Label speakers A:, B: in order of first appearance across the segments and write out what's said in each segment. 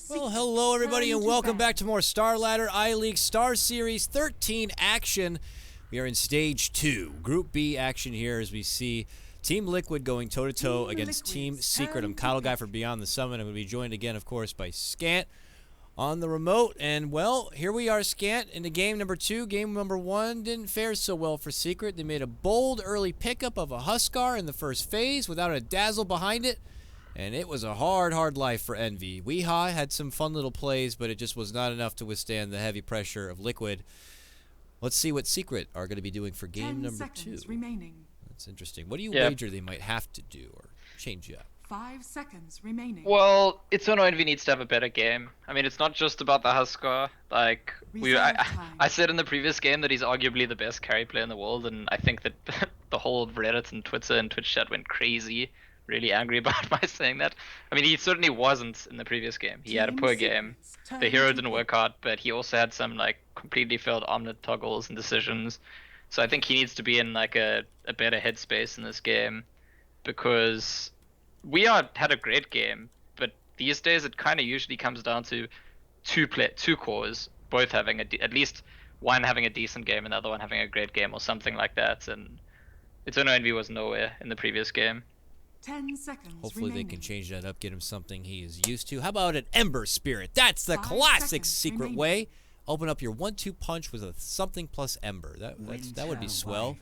A: Well, hello everybody and welcome back to more Star Ladder iLeague Star Series 13 action. We are in Stage 2, Group B action here as we see Team Liquid going toe-to-toe against Team Secret. I'm KotLGuy for Beyond the Summit. I'm going to be joined again, of course, by Scant on the remote. And, well, here we are, Scant, into game number 2. Game number 1 didn't fare so well for Secret. They made a bold early pickup of a Huskar in the first phase without a dazzle behind it. And it was a hard life for Envy. Weehaw had some fun little plays, but it just was not enough to withstand the heavy pressure of Liquid. Let's see what Secret are going to be doing for game number 2.
B: Remaining.
A: That's interesting. What do you wager they might have to do or change up?
B: 5 seconds remaining.
C: Well, it's on Envy needs to have a better game. I mean, it's not just about the Huskar. Like, I said in the previous game that he's arguably the best carry player in the world, and I think that the whole Reddit and Twitter and Twitch chat went crazy. Really angry about my saying that. I mean, he certainly wasn't in the previous game. He had a poor game. The hero didn't work out, but he also had some like completely failed omelet toggles and decisions. So I think he needs to be in like a better headspace in this game, because we had a great game, but these days it kind of usually comes down to two cores, both having at least one having a decent game and the other one having a great game or something like that. And Eternal Envy was nowhere in the previous game.
B: 10 seconds
A: Hopefully
B: remaining.
A: they can change that up, get him something he is used to. How about an Ember Spirit? That's the classic Secret
B: remaining.
A: way. Open up your 1-2 punch with a something plus Ember. That would be swell.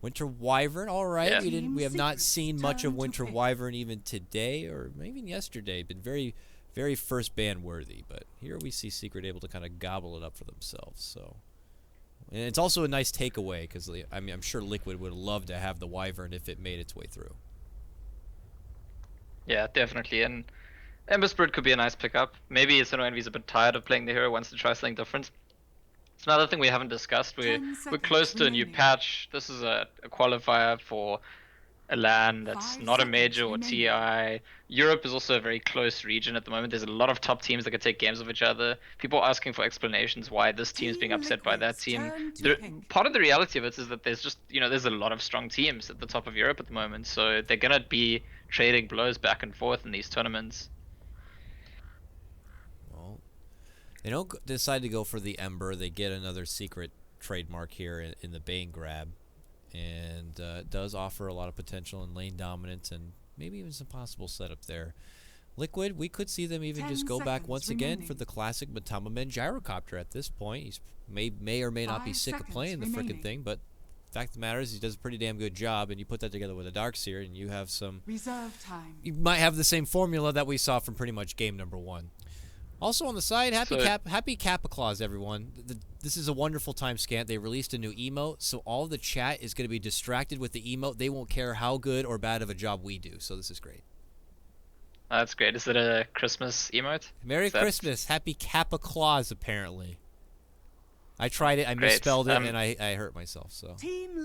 A: Winter Wyvern, all right.
C: Yeah.
A: We have not seen much of Winter Wyvern even today or maybe even yesterday. Been very first ban worthy, but here we see Secret able to kind of gobble it up for themselves. So, and it's also a nice takeaway because I mean I'm sure Liquid would love to have the Wyvern if it made its way through.
C: Yeah, definitely. And Ember Spirit could be a nice pickup. Maybe Eternal Envy's a bit tired of playing the hero, wants to try something different. It's another thing we haven't discussed. We're close to a new patch. This is a qualifier for a LAN that's not a major or TI. Europe is also a very close region at the moment. There's a lot of top teams that can take games of each other. People are asking for explanations why this team's being upset by that team. Part of the reality of it is that there's just, there's a lot of strong teams at the top of Europe at the moment. So they're going to be trading blows back and forth in these tournaments.
A: Well, they don't decide to go for the Ember. They get another Secret trademark here in the Bane grab. And it does offer a lot of potential in lane dominance and maybe even some possible setup there. Liquid, we could see them even just go back once again for the classic Matama Men gyrocopter at this point. He's may or may not be sick of playing the frickin' thing, but the fact of the matter is he does a pretty damn good job, and you put that together with a Darkseer and you have some...
B: Reserve time.
A: You might have the same formula that we saw from pretty much game number 1. Also on the side, happy Kappa Claus, everyone. This is a wonderful time, Scant. They released a new emote, so all the chat is going to be distracted with the emote. They won't care how good or bad of a job we do, so this is great.
C: That's great. Is it a Christmas emote?
A: Merry Christmas. Happy Kappa Claus, apparently. I tried it, I misspelled it, and I hurt myself, so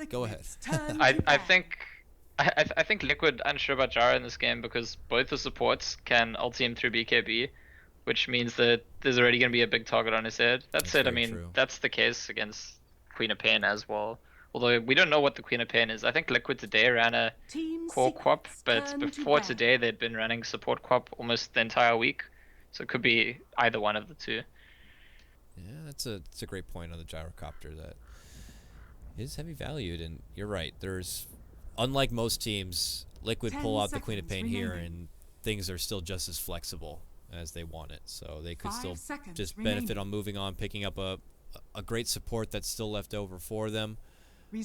A: go ahead.
C: I think Liquid unsure about Jara in this game because both the supports can ulti him through BKB, which means that there's already going to be a big target on his head. That said, I mean, that's the case against Queen of Pain as well. Although we don't know what the Queen of Pain is. I think Liquid today ran a core quap, but before today they'd been running support quap almost the entire week. So it could be either one of the two.
A: Yeah, that's a great point on the gyrocopter that is heavy valued, and you're right. There's, unlike most teams, Liquid pull out the Queen of Pain here, and things are still just as flexible as they want it. So they could still just benefit on moving on, picking up a great support that's still left over for them.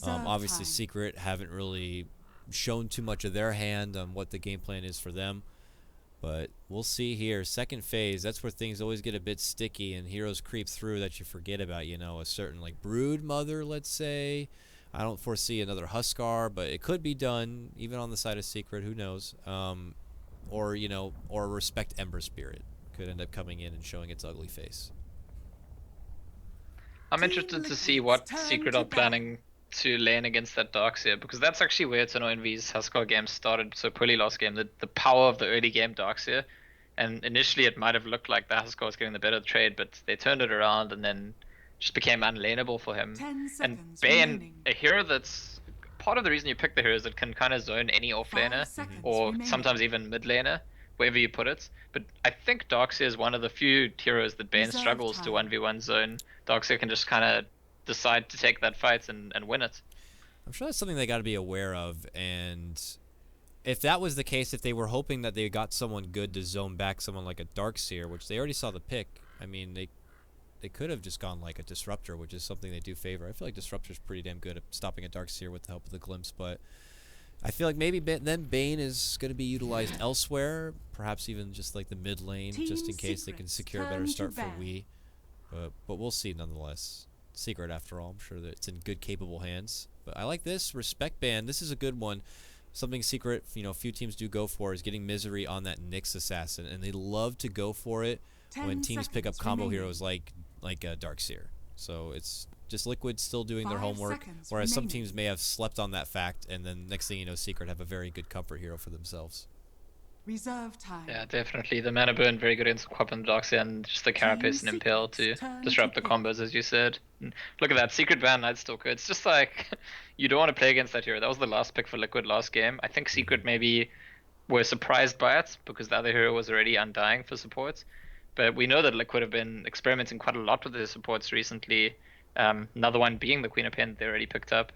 A: Obviously, Secret haven't really shown too much of their hand on what the game plan is for them. But we'll see here. Second phase, that's where things always get a bit sticky and heroes creep through that you forget about, a certain like Brood Mother, let's say. I don't foresee another Huskar, but it could be done even on the side of Secret, who knows. Or Respect Ember Spirit could end up coming in and showing its ugly face.
C: I'm interested to see what Secret are planning to lane against that Darkseer, because that's actually where Eternal Envy's Huskar game started so poorly last game, the power of the early game Darkseer. And initially it might have looked like the Huskar was getting the better trade, but they turned it around and then just became unlaneable for him. And Bane, a hero that's part of the reason you pick the hero is it can kind of zone any off laner or sometimes even mid laner, wherever you put it. But I think Darkseer is one of the few heroes that Bane
B: Reserve
C: struggles to
B: time.
C: 1v1 zone. Darkseer can just kind of decide to take that fight and win it.
A: I'm sure that's something they got to be aware of, and if that was the case, if they were hoping that they got someone good to zone back someone like a Darkseer, which they already saw the pick, I mean, they could have just gone like a Disruptor, which is something they do favor. I feel like Disruptor's pretty damn good at stopping a Darkseer with the help of the Glimpse, but I feel like maybe then Bane is going to be utilized elsewhere, perhaps even just like the mid lane, just in case they can secure a better start for Wii. But we'll see nonetheless. Secret, after all, I'm sure that it's in good, capable hands. But I like this respect ban. This is a good one. Something Secret, a few teams do go for is getting Misery on that Nyx assassin, and they love to go for it when teams pick up combo heroes like Darkseer. So it's just Liquid still doing their homework, whereas some teams may have slept on that fact, and then next thing you know, Secret have a very good comfort hero for themselves.
B: Reserve time.
C: Yeah, definitely. The mana burn very good against Quap and Darkseer, and just the Carapace and Impale to disrupt the combos, as you said. And look at that, Secret Ban Nightstalker. It's just like, you don't want to play against that hero. That was the last pick for Liquid last game. I think Secret maybe were surprised by it, because the other hero was already Undying for support. But we know that Liquid have been experimenting quite a lot with their supports recently. Another one being the Queen of Pen they already picked up.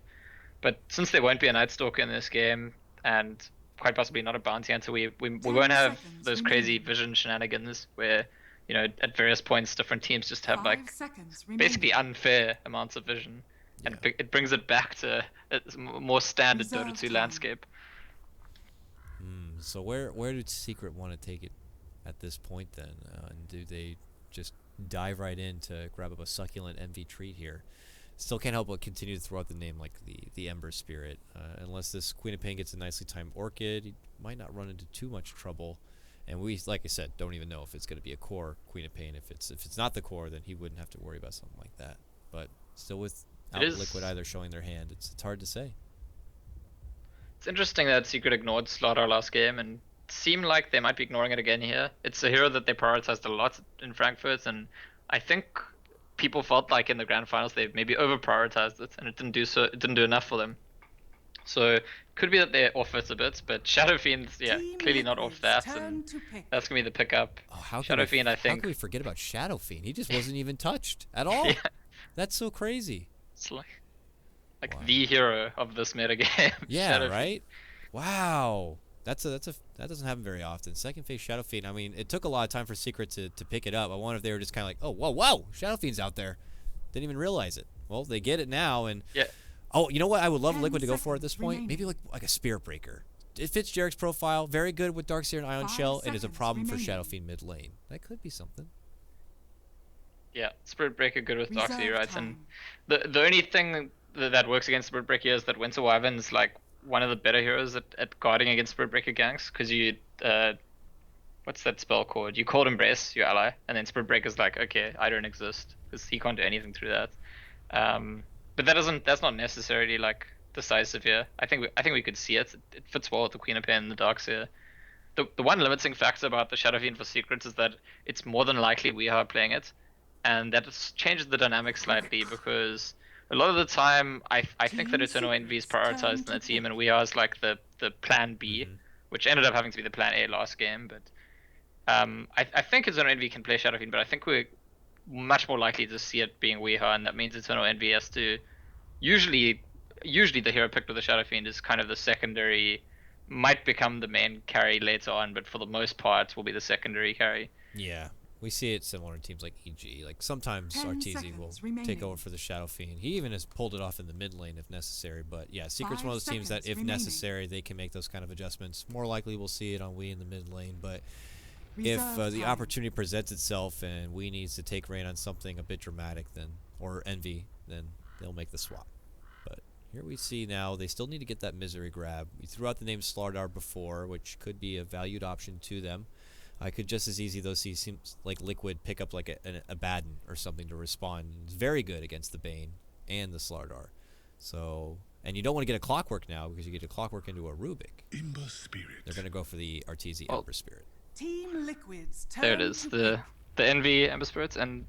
C: But since there won't be a Nightstalker in this game, and quite possibly not a bounty hunter, we won't have those crazy vision shenanigans where, at various points different teams just have like basically unfair amounts of vision, and it brings it back to a more standard Dota 2 landscape.
A: So where did Secret want to take it at this point then? And do they just dive right in to grab up a succulent MV treat here? Still can't help but continue to throw out the name like the Ember Spirit. Unless this Queen of Pain gets a nicely timed Orchid, he might not run into too much trouble. And we, like I said, don't even know if it's going to be a core Queen of Pain. If it's not the core, then he wouldn't have to worry about something like that. But still, without Liquid either showing their hand, it's hard to say.
C: It's interesting that Secret ignored Slaughter last game, and seemed like they might be ignoring it again here. It's a hero that they prioritized a lot in Frankfurt, and I think people felt like in the grand finals they maybe over prioritized it, and it didn't do enough for them. So it could be that they're off it a bit, but Shadow Fiend's clearly not off that, and that's gonna be the pickup. Shadow Fiend, I think.
A: How can we forget about Shadow Fiend? He just wasn't even touched at all. That's so crazy.
C: It's like the hero of this meta game.
A: Yeah,
C: Shadow
A: right. Fiend. Wow. That doesn't happen very often. Second phase Shadow Fiend. I mean, it took a lot of time for Secret to pick it up. I wonder if they were just kind of like, oh, whoa, Shadow Fiend's out there. Didn't even realize it. Well, they get it now, and oh, you know what? I would love Liquid to go for at this point. Maybe like a Spirit Breaker. It fits Jarek's profile. Very good with Darkseer and Ion Shell. It is a problem for Shadow Fiend mid lane. That could be something.
C: Yeah, Spirit Breaker good with Darkseer, right? And the only thing that works against Spirit Breaker is that Winter Wyvern's like one of the better heroes at guarding against Spirit Breaker ganks, because you what's that spell called? You Cold Embrace your ally, and then Spirit Breaker's like, okay, I don't exist, because he can't do anything through that. But that's not necessarily like decisive here. I think we could see it. It fits well with the Queen of Pain and the Darkseer. The one limiting factor about the Shadow Fiend for Secrets is that it's more than likely we are playing it, and that changes the dynamic slightly, because a lot of the time, I think that Eternal Envy is prioritized in the team, and we are like the plan B, which ended up having to be the plan A last game. But I think Eternal Envy can play Shadow Fiend, but I think we're much more likely to see it being Weeha, and that means Eternal Envy has to usually the hero picked with the Shadow Fiend is kind of the secondary, might become the main carry later on, but for the most part will be the secondary carry.
A: Yeah. We see it similar in teams like EG. Like sometimes Arteezy will take over for the Shadow Fiend. He even has pulled it off in the mid lane if necessary. But yeah, Secret's one of those teams that if necessary they can make those kind of adjustments. More likely we'll see it on Wii in the mid lane. But if the opportunity presents itself and Wii needs to take reign on something a bit dramatic, or Envy, then they'll make the swap. But here we see now they still need to get that Misery grab. We threw out the name Slardar before, which could be a valued option to them. I could just as easy, though, see seems like Liquid pick up like a Baden or something to respond. It's very good against the Bane and the Slardar. So, and you don't want to get a Clockwork now, because you get a Clockwork into a Rubik.
D: Ember Spirit.
A: They're going to go for the Arteezy Ember Spirit.
B: Team Liquid's turn.
C: There it is, the Envy Ember Spirits, and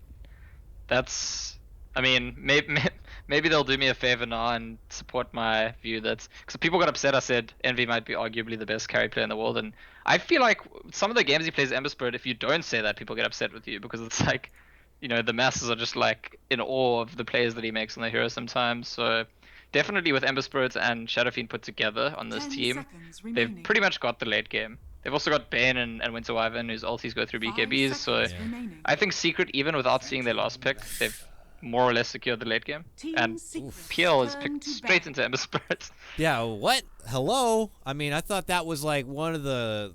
C: that's I mean, maybe they'll do me a favor now and support my view that because people got upset. I said Envy might be arguably the best carry player in the world, and I feel like some of the games he plays Ember Spirit, if you don't say that, people get upset with you because it's like, the masses are just like in awe of the plays that he makes on the hero sometimes. So definitely with Ember Spirit and Shadow Fiend put together on this
B: 10
C: team,
B: seconds
C: they've
B: remaining.
C: pretty much got the late game. They've also got Bane and Winter Wyvern, whose ultis go through
B: 5
C: BKBs. So
B: seconds remaining.
C: I think Secret, even without seeing their last pick, they've more or less secured the late game.
B: Team
C: And
B: Secret's
C: PL is
B: turn
C: picked
B: to
C: straight
B: bat.
C: into Ember Spirit.
A: Yeah, what? Hello? I mean, I thought that was like one of the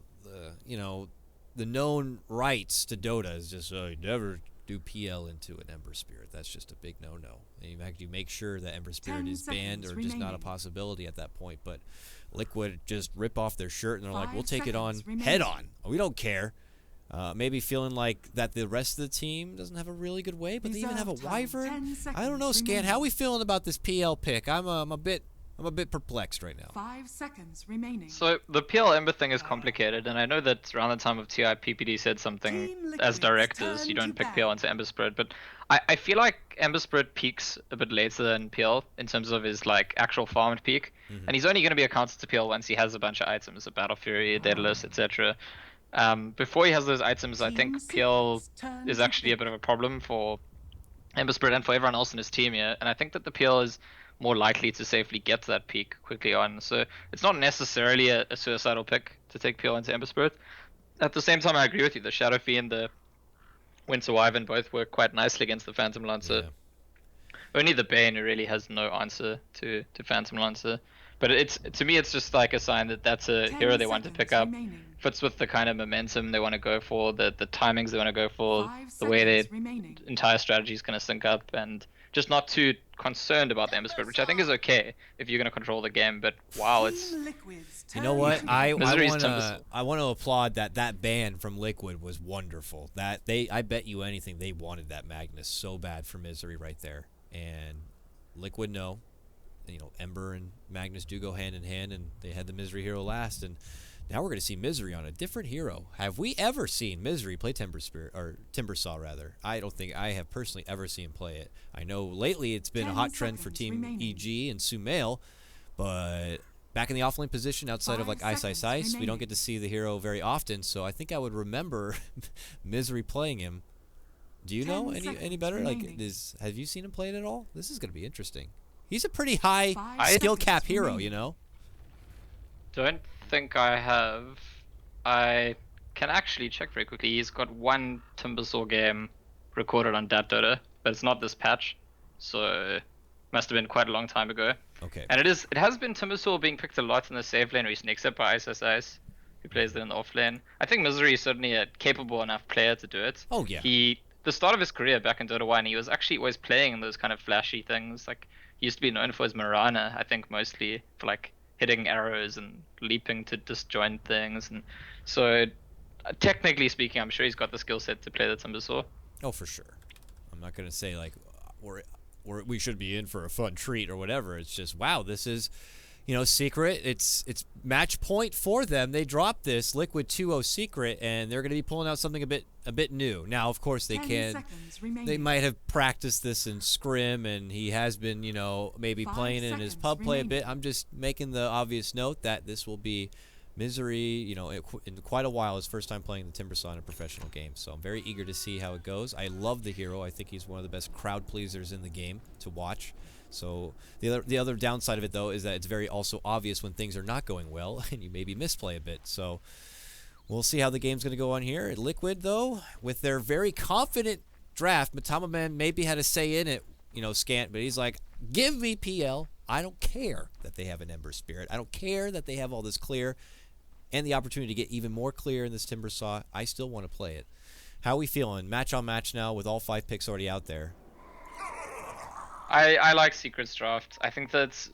A: the known rights to Dota is just you never do PL into an Ember Spirit. That's just a big no-no. And in fact, you make sure that Ember Spirit
B: 10
A: is banned or
B: seconds
A: just not a
B: remaining.
A: possibility at that point. But Liquid just rip off their shirt and they're like,
B: 5
A: we'll take it on
B: seconds remaining.
A: head on. We don't care. Maybe feeling like that the rest of the team doesn't have a really good way, but they even have a
B: Reserve time,
A: Wyvern.
B: 10
A: I don't know,
B: seconds
A: Scant. How
B: remaining.
A: we feeling about this PL pick? I'm a bit perplexed right now.
B: 5 seconds remaining.
C: So the PL Ember thing is complicated, and I know that around the time of TI, PPD said something
B: Team
C: as
B: Liquid's
C: directors,
B: turn
C: you don't
B: to
C: pick
B: bat.
C: PL into Ember Spirit, but I feel like Ember Spirit peaks a bit later than PL in terms of his like actual farmed peak, and he's only going to be a counter to PL once he has a bunch of items, a Battle Fury, a Daedalus, etc. Before he has those items, I
B: Team
C: think PL
B: Secret's turn
C: is
B: to
C: actually a
B: pick.
C: bit of a problem for Ember Spirit and for everyone else in his team here. And I think that the PL is more likely to safely get to that peak quickly on. So it's not necessarily a suicidal pick to take PL into Ember Spirit. At the same time, I agree with you. The Shadow Fiend and the Winter Wyvern both work quite nicely against the Phantom Lancer.
A: Yeah.
C: Only the Bane who really has no answer to Phantom Lancer. But it's to me, it's just like a sign that that's a
B: 10
C: hero they want to pick
B: seconds
C: up.
B: remaining.
C: Fits with the kind of momentum they want to go for, the timings they want to go for,
B: 5
C: the way their
B: seconds remaining.
C: entire strategy is going to sync up, and just not too concerned about the Ember Spirit, which I think is okay if you're going to control the game. But wow, it's
B: Team Liquid's
A: You know
B: turn
A: what?
B: to
A: I
B: bat.
C: Misery's
A: want
C: Timbersaw.
A: to applaud that ban from Liquid was wonderful. I bet you anything they wanted that Magnus so bad for Misery right there. And Liquid Ember and Magnus do go hand in hand, and they had the Misery hero last, and now we're going to see Misery on a different hero. Have we ever seen Misery play Timbersaw rather? I don't think I have personally ever seen him play it. I know lately it's been a
B: 10
A: hot trend for
B: seconds
A: Team
B: remaining.
A: EG and Sumail, but back in the offlane position outside of
B: 5
A: like Ice Ice
B: seconds
A: Ice, we don't
B: remaining.
A: get to see the hero very often, so I think I would remember Misery playing him. Do you
B: 10
A: know any
B: seconds
A: better?
B: remaining.
A: Have you seen him play it at all? This is going to be interesting. He's a pretty high
B: 5
A: skill
B: seconds
A: cap hero,
B: remaining.
A: you know?
C: don't think I have. I can actually check very quickly. He's got one Timbersaw game recorded on Dat Dota, but it's not this patch, so must have been quite a long time ago.
A: Okay.
C: And it has been Timbersaw being picked a lot in the safe lane recently, except by Ice Ice Ice, who plays it in the off lane. I think Misery is certainly a capable enough player to do it.
A: Oh, yeah.
C: The start of his career back in Dota 1, he was actually always playing in those kind of flashy things. Like, he used to be known for his Mirana, I think, mostly for like hitting arrows and leaping to disjoint things. And so, technically speaking, I'm sure he's got the skill set to play the Timbersaw.
A: Oh, for sure. I'm not going to say like we should be in for a fun treat or whatever. It's just, wow, this is, Secret. It's match point for them. They dropped this Liquid 2-0 Secret, and they're going to be pulling out something a bit new. Now, of course, they
B: 10
A: can.
B: seconds remaining.
A: They might have practiced this in scrim, and he has been, maybe
B: 5
A: playing it in his
B: seconds
A: pub play a bit.
B: remaining.
A: I'm just making the obvious note that this will be Misery, in quite a while, his first time playing the Timbersaw in a professional game. So I'm very eager to see how it goes. I love the hero. I think he's one of the best crowd pleasers in the game to watch. So the other downside of it, though, is that it's very also obvious when things are not going well, and you maybe misplay a bit. So we'll see how the game's going to go on here. Liquid, though, with their very confident draft, Matama Man maybe had a say in it, Scant, but he's like, give me PL. I don't care that they have an Ember Spirit. I don't care that they have all this clear and the opportunity to get even more clear in this Timbersaw. I still want to play it. How are we feeling? Match on match now with all 5 picks already out there.
C: I like Secret's draft. I think that,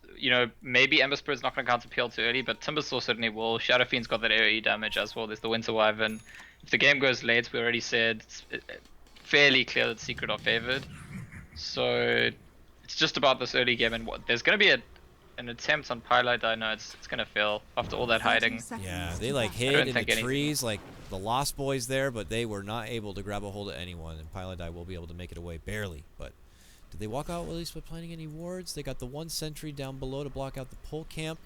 C: maybe Ember Spirit's not going to counter PL too early, but Timbersaw certainly will. Shadow Fiend's got that AoE damage as well. There's the Winter Wyvern. If the game goes late, we already said it's fairly clear that Secret are favored. So it's just about this early game, and there's going to be an attempt on Pilot. I know it's going to fail after all that
B: 30
C: hiding.
B: seconds
A: Yeah,
B: to
A: they like
B: bat.
A: hid
C: don't
A: in the
C: think anything-
A: trees like the Lost Boys there, but they were not able to grab a hold of anyone, and Pilot will be able to make it away barely, but Did they walk out at least by planting any wards? They got the 1 sentry down below to block out the pole camp,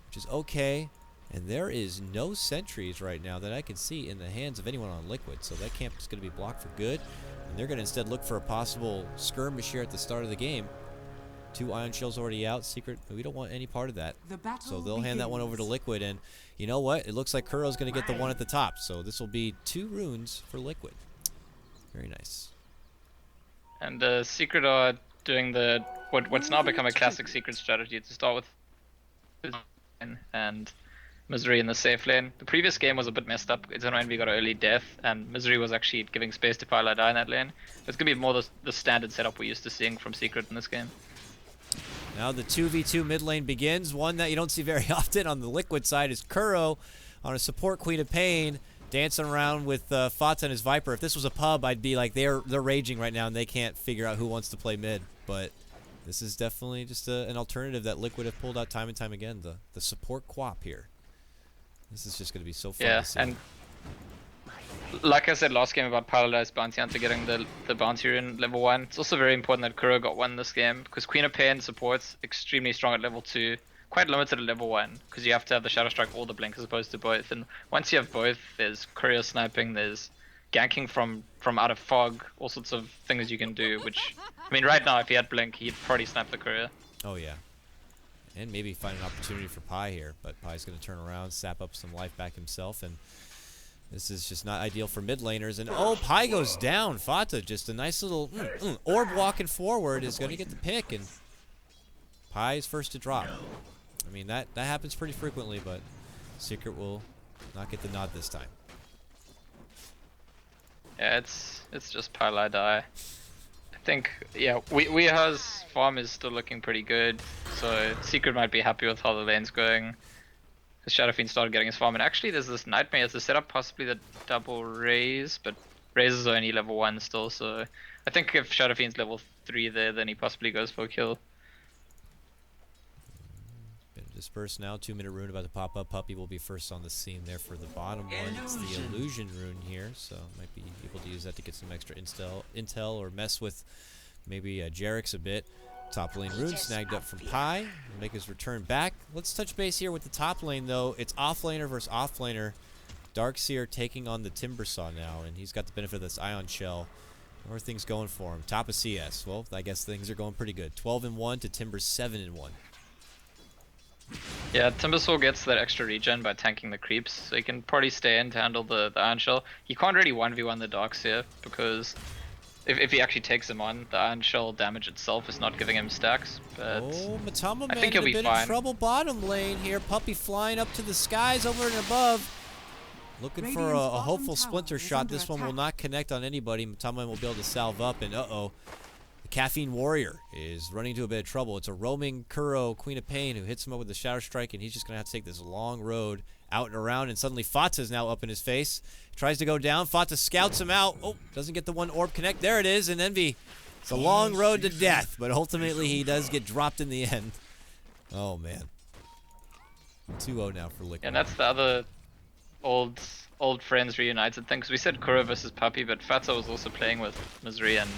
A: which is okay. And there is no sentries right now that I can see in the hands of anyone on Liquid, so that camp is going to be blocked for good. And they're going to instead look for a possible skirmish here at the start of the game. 2 ion shells already out. Secret, we don't want any part of that. So they'll hand that one over to Liquid, and you know what? It looks like Kuro's going to get the one at the top, so this will be 2 runes for Liquid. Very nice.
C: And Secret are doing the what's now become a classic Secret strategy to start with and Misery in the safe lane. The previous game was a bit messed up. It's when we got an early death, and Misery was actually giving space to KotLGuy in that lane. It's going to be more the standard setup we're used to seeing from Secret in this game.
A: Now the 2v2 mid lane begins. One that you don't see very often on the Liquid side is Kuro on a support Queen of Pain, dancing around with Fata and his Viper. If this was a pub, I'd be like, they're raging right now and they can't figure out who wants to play mid. But this is definitely just an alternative that Liquid have pulled out time and time again. The support quap here. This is just going to be so fun to see.
C: And like I said last game about KotLGuy's bounty hunter getting the bounty rune level 1, it's also very important that Kuro got 1 this game, because Queen of Pain support's extremely strong at level 2, quite limited at level 1, because you have to have the Shadow Strike or the Blink as opposed to both. And once you have both, there's courier sniping, there's ganking from out of fog, all sorts of things you can do, which, I mean, right now if he had Blink, he'd probably snipe the courier.
A: Oh yeah. And maybe find an opportunity for Pi here, but Pi's going to turn around, sap up some life back himself, and this is just not ideal for mid laners. And oh, Pi goes down. Fata, just a nice little orb walking forward, is going to get the pick, and Pi is first to drop. I mean, that happens pretty frequently, but Secret will not get the nod this time.
C: Yeah, it's just KotLGuy. I think, yeah, Weeha's farm is still looking pretty good, so Secret might be happy with how the lane's going. Because Shadowfiend started getting his farm, and actually there's this Nightmare as the setup, possibly the double Raze, but Raze is only level 1 still, so I think if Shadowfiend's level 3 there, then he possibly goes for a kill.
A: Disperse now, 2-minute rune about to pop up. Puppy will be first on the scene there for the bottom one. It's the illusion rune here, so might be able to use that to get some extra intel or mess with maybe Jarix a bit. Top lane rune snagged up from Pi. Will make his return back. Let's touch base here with the top lane though. It's offlaner versus offlaner. Darkseer taking on the Timbersaw now, and he's got the benefit of this Ion Shell. How are things going for him? Top of CS. Well, I guess things are going pretty good. 12-1 to Timber's 7-1.
C: Yeah, Timbersaw gets that extra regen by tanking the creeps, so he can probably stay in to handle the Iron Shell. He can't really 1v1 the Darkseer, because if he actually takes him on, the Iron Shell damage itself is not giving him stacks. But
A: oh, Matama
C: I
A: Man
C: think he'll be
A: in
C: fine.
A: trouble bottom lane here. Puppy flying up to the skies over and above. Looking for a hopeful splinter shot. This one will not connect on anybody. Matama Man will be able to salve up, and uh-oh. Caffeine Warrior is running into a bit of trouble. It's a roaming Kuro, Queen of Pain, who hits him up with the Shadow Strike, and he's just going to have to take this long road out and around, and suddenly Fata is now up in his face. Tries to go down. Fata scouts him out. Oh, doesn't get the one orb connect. There it is, and Envy. It's a long road to death, but ultimately he does get dropped in the end. Oh, man. 2-0 now for Liquid.
C: And that's the other old friends reunited thing, because we said Kuro versus Puppy, but Fata was also playing with Misery and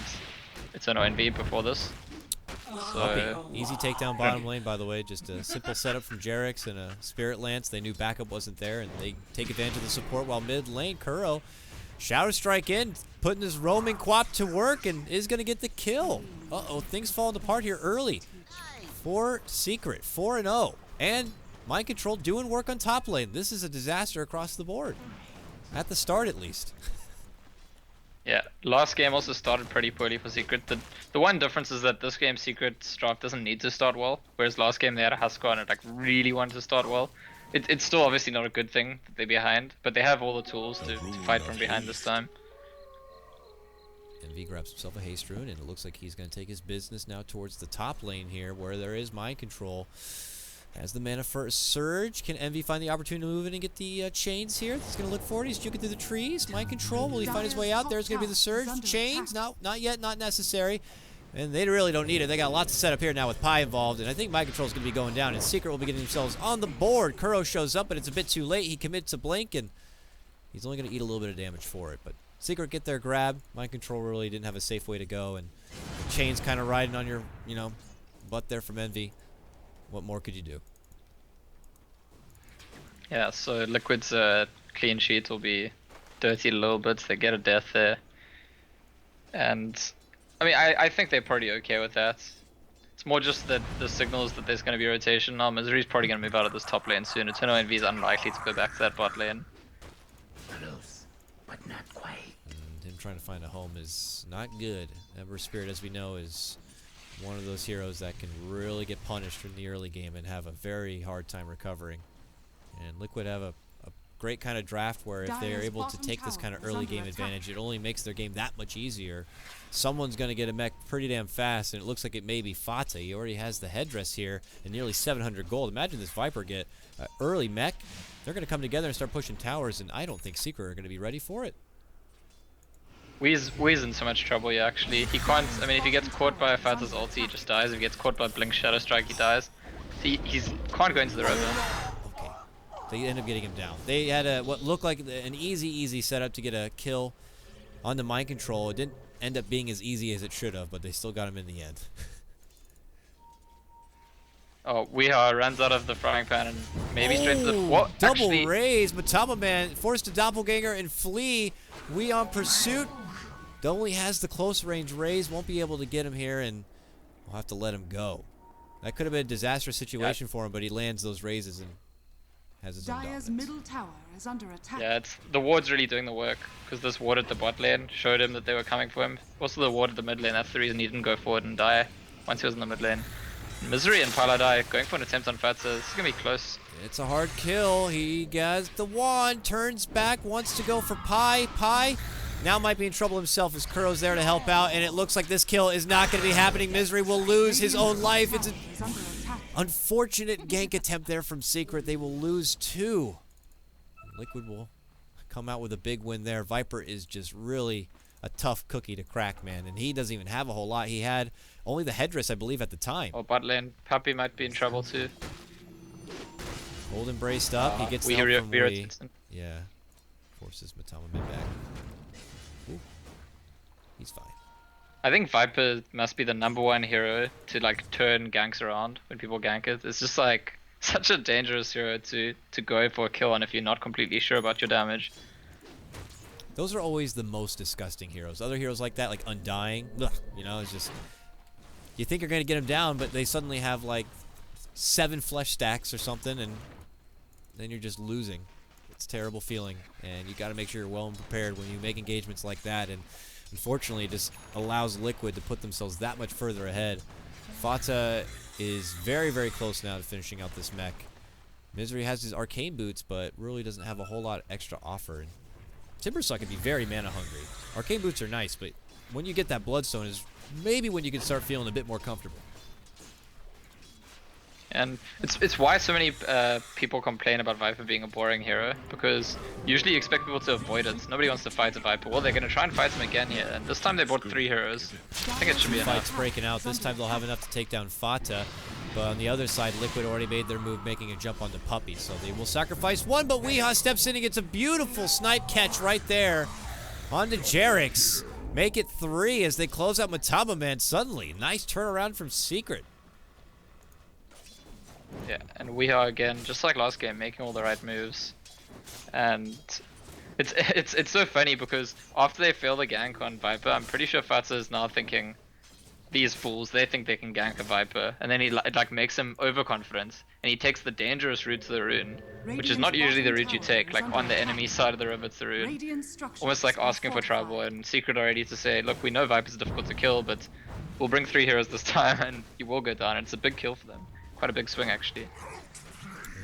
C: it's an ONV before this. So
A: easy takedown bottom lane, by the way. Just a simple setup from Jarix and a Spirit Lance. They knew backup wasn't there, and they take advantage of the support while mid lane. Kuro, Shadow Strike in, putting his roaming quap to work, and is going to get the kill. Uh-oh, things falling apart here early. For Secret, 4-0. And Mind Control doing work on top lane. This is a disaster across the board. At the start, at least.
C: Yeah, last game also started pretty poorly for Secret. The one difference is that this game Secret's draft doesn't need to start well, whereas last game they had a Huskar and it like really wanted to start well. It's still obviously not a good thing that they're behind, but they have all the tools to fight from behind this time.
A: And V grabs himself a haste rune, and it looks like he's going to take his business now towards the top lane here, where there is Mind Control. As the mana for a surge, can Envy find the opportunity to move in and get the chains here? He's going to look forward. He's juking through the trees. Mind Control. Will he find his way out? There's going to be the surge. Chains. No, not yet. Not necessary. And they really don't need it. They got lots to set up here now with Pi involved. And I think Mind Control is going to be going down. And Secret will be getting themselves on the board. Kuro shows up, but it's a bit too late. He commits a blink, and he's only going to eat a little bit of damage for it. But Secret get their grab. Mind control really didn't have a safe way to go, and Chain's kind of riding on your, butt there from Envy. What more could you do?
C: Yeah, so Liquid's clean sheet will be dirtied a little bit. They get a death there. And, I mean, I think they're pretty okay with that. It's more just that the signals that there's going to be rotation. Now Misery's probably going to move out of this top lane soon. Eternal Envy is unlikely to go back to that bot lane.
D: Close, but not quite.
A: And him trying to find a home is not good. Ember Spirit, as we know, is one of those heroes that can really get punished in the early game and have a very hard time recovering. And Liquid have a great kind of draft where if they're able to take this kind of early game advantage, it only makes their game that much easier. Someone's going to get a mech pretty damn fast, and it looks like it may be Fata. He already has the headdress here and nearly 700 gold. Imagine this Viper get early mech. They're going to come together and start pushing towers, and I don't think Secret are going to be ready for it.
C: Wee's in so much trouble here, actually. He can't, I mean, if he gets caught by Fata's ulti, he just dies. If he gets caught by Blink Shadow Strike, he dies. So he can't go into the river.
A: They end up getting him down. They had what looked like an easy setup to get a kill on the mind control. It didn't end up being as easy as it should have, but they still got him in the end.
C: Oh, Weehaw runs out of the frying pan and maybe straight to the... What?
A: Double
C: Actually,
A: raise. Matama Man forced to doppelganger and flee. We on pursuit. Only has the close range raise. Won't be able to get him here, and we'll have to let him go. That could have been a disastrous situation for him, but he lands those raises and has his own
B: Dire's
A: dominance.
B: middle tower is under attack.
C: yeah, the ward's really doing the work, because this ward at the bot lane showed him that they were coming for him. Also the ward at the mid lane, that's the reason he didn't go forward and die once he was in the mid lane. Misery and Paladai going for an attempt on Fatsa. This is going to be close.
A: It's a hard kill. He gets the wand, turns back, wants to go for Pi. Pi now might be in trouble himself as Kuro's there to help out, and it looks like this kill is not going to be happening. Misery will lose his own life. It's an unfortunate gank attempt there from Secret. They will lose 2. Liquid will come out with a big win there. Viper is just really a tough cookie to crack, man, and he doesn't even have a whole lot. He had only the headdress, I believe, at the time.
C: Oh, bot lane. Puppy might be in trouble too.
A: Hold him braced up. He gets
C: we
A: the help
C: hear
A: from
C: Beer
A: Wee. Yeah. Forces Matama Man back. Ooh. He's fine.
C: I think Viper must be the #1 hero to like turn ganks around when people gank it. It's just like such a dangerous hero to go for a kill on if you're not completely sure about your damage.
A: Those are always the most disgusting heroes. Other heroes like that, like Undying, ugh, it's just... You think you're going to get them down, but they suddenly have like 7 flesh stacks or something, and then you're just losing. It's a terrible feeling, and you got to make sure you're well prepared when you make engagements like that, and unfortunately it just allows Liquid to put themselves that much further ahead. Fata is very, very close now to finishing out this mech. Misery has his arcane boots, but really doesn't have a whole lot extra offer. And Timbersaw can be very mana hungry. Arcane boots are nice, but when you get that bloodstone is maybe when you can start feeling a bit more comfortable.
C: And it's why so many people complain about Viper being a boring hero, because usually you expect people to avoid it. Nobody wants to fight a Viper. Well, they're going to try and fight him again here, and this time they brought 3 heroes. I think it should be
A: Fights
C: enough.
A: breaking out. This time they'll have enough to take down Fata. But on the other side, Liquid already made their move, making a jump on the Puppy. So they will sacrifice 1, but Weehaw steps in and gets a beautiful snipe catch right there onto Jerix. Make it 3 as they close out Matama Man suddenly. Nice turnaround from Secret.
C: Yeah, and we are again, just like last game, making all the right moves. And it's so funny because after they fail the gank on Viper, I'm pretty sure Fatsa is now thinking, these fools, they think they can gank a Viper. And then he like makes him overconfident, and he takes the dangerous route to the rune, which is not usually the route you take, like on the enemy side of the river to the rune. Almost like asking for trouble, and Secret already to say, look, we know Viper's difficult to kill, but we'll bring 3 heroes this time and he will go down. And it's a big kill for them. Quite a big swing, actually.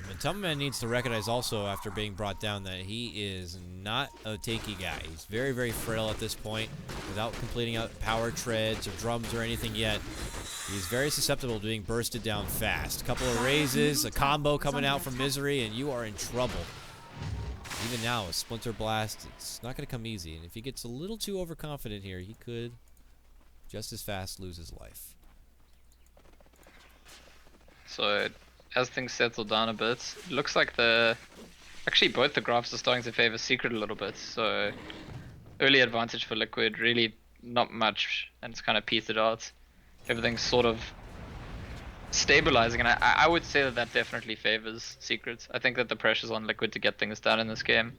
A: Matama Man needs to recognize also after being brought down that he is not a takey guy. He's very, very frail at this point without completing out power treads or drums or anything yet. He's very susceptible to being bursted down fast. A couple of raises, a combo coming out from Misery, and you are in trouble. Even now, a Splinter Blast, it's not going to come easy. And if he gets a little too overconfident here, he could just as fast lose his life.
C: So, as things settle down a bit, it looks like actually both the graphs are starting to favor Secret a little bit. So, early advantage for Liquid, really not much, and it's kind of petered out. Everything's sort of stabilizing, and I would say that that definitely favors Secret. I think that the pressure's on Liquid to get things done in this game.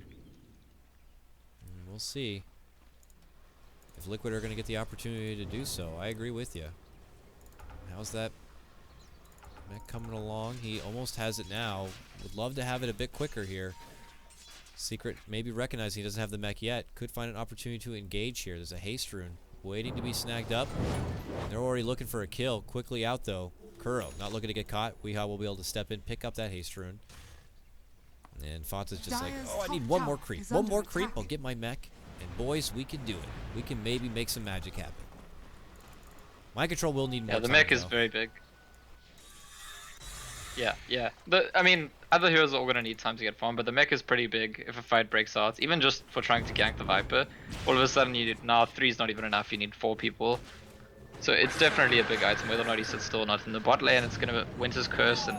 A: We'll see if Liquid are going to get the opportunity to do so. I agree with you. How's that mech coming along? He almost has it now. Would love to have it a bit quicker here. Secret maybe recognizing he doesn't have the mech yet. Could find an opportunity to engage here. There's a haste rune waiting to be snagged up. They're already looking for a kill. Quickly out though. Kuro not looking to get caught. Weehaw will be able to step in, pick up that haste rune. And Fata's just like, oh, I need one more creep. One more creep. I'll get my mech. And boys, we can do it. We can maybe make some magic happen. Mind control will need more
C: Yeah, the
A: time,
C: mech is
A: though.
C: very big. Yeah. I mean, other heroes are all gonna need time to get farm, but the mech is pretty big if a fight breaks out. Even just for trying to gank the Viper, all of a sudden you need, now 3 is not even enough, you need 4 people. So it's definitely a big item, whether or not he sits still or not. In the bot lane, it's gonna be Winter's Curse and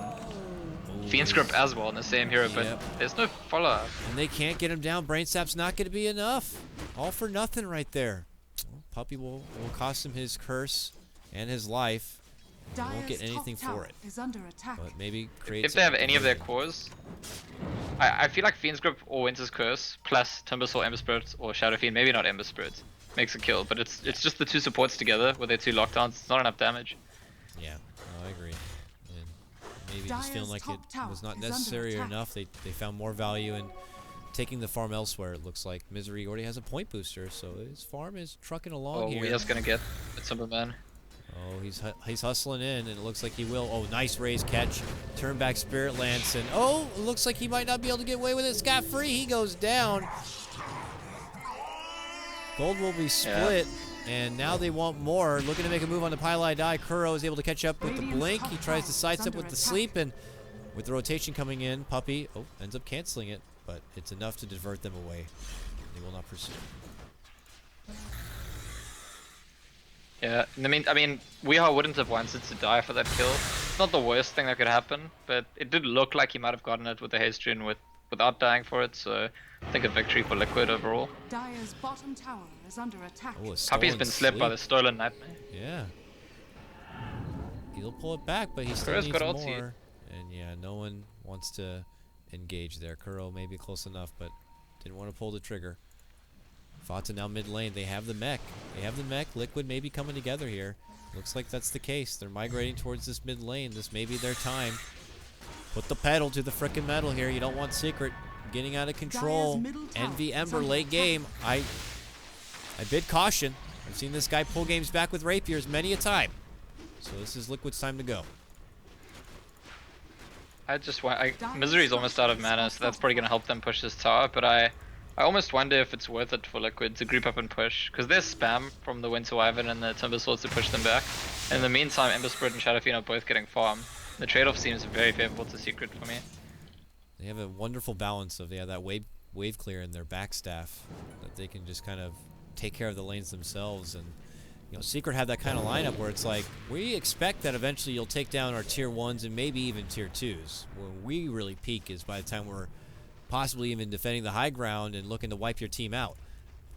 C: Fiend's Grip as well in the same hero, but there's no follow-up.
A: And they can't get him down. Brain Sap's not going to be enough. All for nothing right there. Well, Puppey will cost him his curse and his life. He won't get anything for it.
B: Is under attack.
A: But maybe create.
C: If they have any of their cores, I feel like Fiend's Grip or Winter's Curse plus Timbersaw, Ember Spirit, or Shadow Fiend, maybe not Ember Spirit, makes a kill. But it's just the 2 supports together with their 2 lockdowns. It's not enough damage.
A: Yeah, no, I agree. And maybe just feeling like it was not necessary or enough. They found more value in taking the farm elsewhere. It looks like Misery already has a point booster, so his farm is trucking along here.
C: Oh, Wea's gonna get the Timberman.
A: Oh, he's hustling in, and it looks like he will. Oh, nice raise catch. Turn back Spirit Lance, and oh, it looks like he might not be able to get away with it scot-free. He goes down. Gold will be split, and now they want more. Looking to make a move on the Pylai Die. Kuro is able to catch up with the blink. He tries to sidestep with the sleep, and with the rotation coming in, Puppey ends up canceling it, but it's enough to divert them away. They will not pursue.
C: Yeah, I mean, Weehaw wouldn't have wanted to die for that kill. It's not the worst thing that could happen, but it did look like he might have gotten it with the haste rune without dying for it, so I think a victory for Liquid overall.
B: Dire's bottom tower is under attack.
A: Oh,
C: Puppey's been slipped by the Stolen Nightmare.
A: Yeah. He'll pull it back, but he still
C: Kuro's
A: needs
C: got ulti.
A: more. And yeah, no one wants to engage there. Kuro maybe close enough, but didn't want to pull the trigger. Fata now mid lane. They have the mech. Liquid may be coming together here. Looks like that's the case. They're migrating towards this mid lane. This may be their time. Put the pedal to the frickin' metal here. You don't want Secret getting out of control. Envy Ember late game. I bid caution. I've seen this guy pull games back with rapiers many a time. So this is Liquid's time to go.
C: I just want. Misery's almost out of mana, so that's probably gonna help them push this tower. But I almost wonder if it's worth it for Liquid to group up and push, because there's spam from the Winter Wyvern and the Timber Swords to push them back. And in the meantime, Ember Spirit and Shadow Fiend are both getting farm. The trade-off seems very favorable to Secret for me.
A: They have a wonderful balance of that wave clear in their backstaff that they can just kind of take care of the lanes themselves. And you know, Secret have that kind of lineup where it's like, we expect that eventually you'll take down our tier 1s and maybe even tier 2s. Where we really peak is by the time we're possibly even defending the high ground and looking to wipe your team out.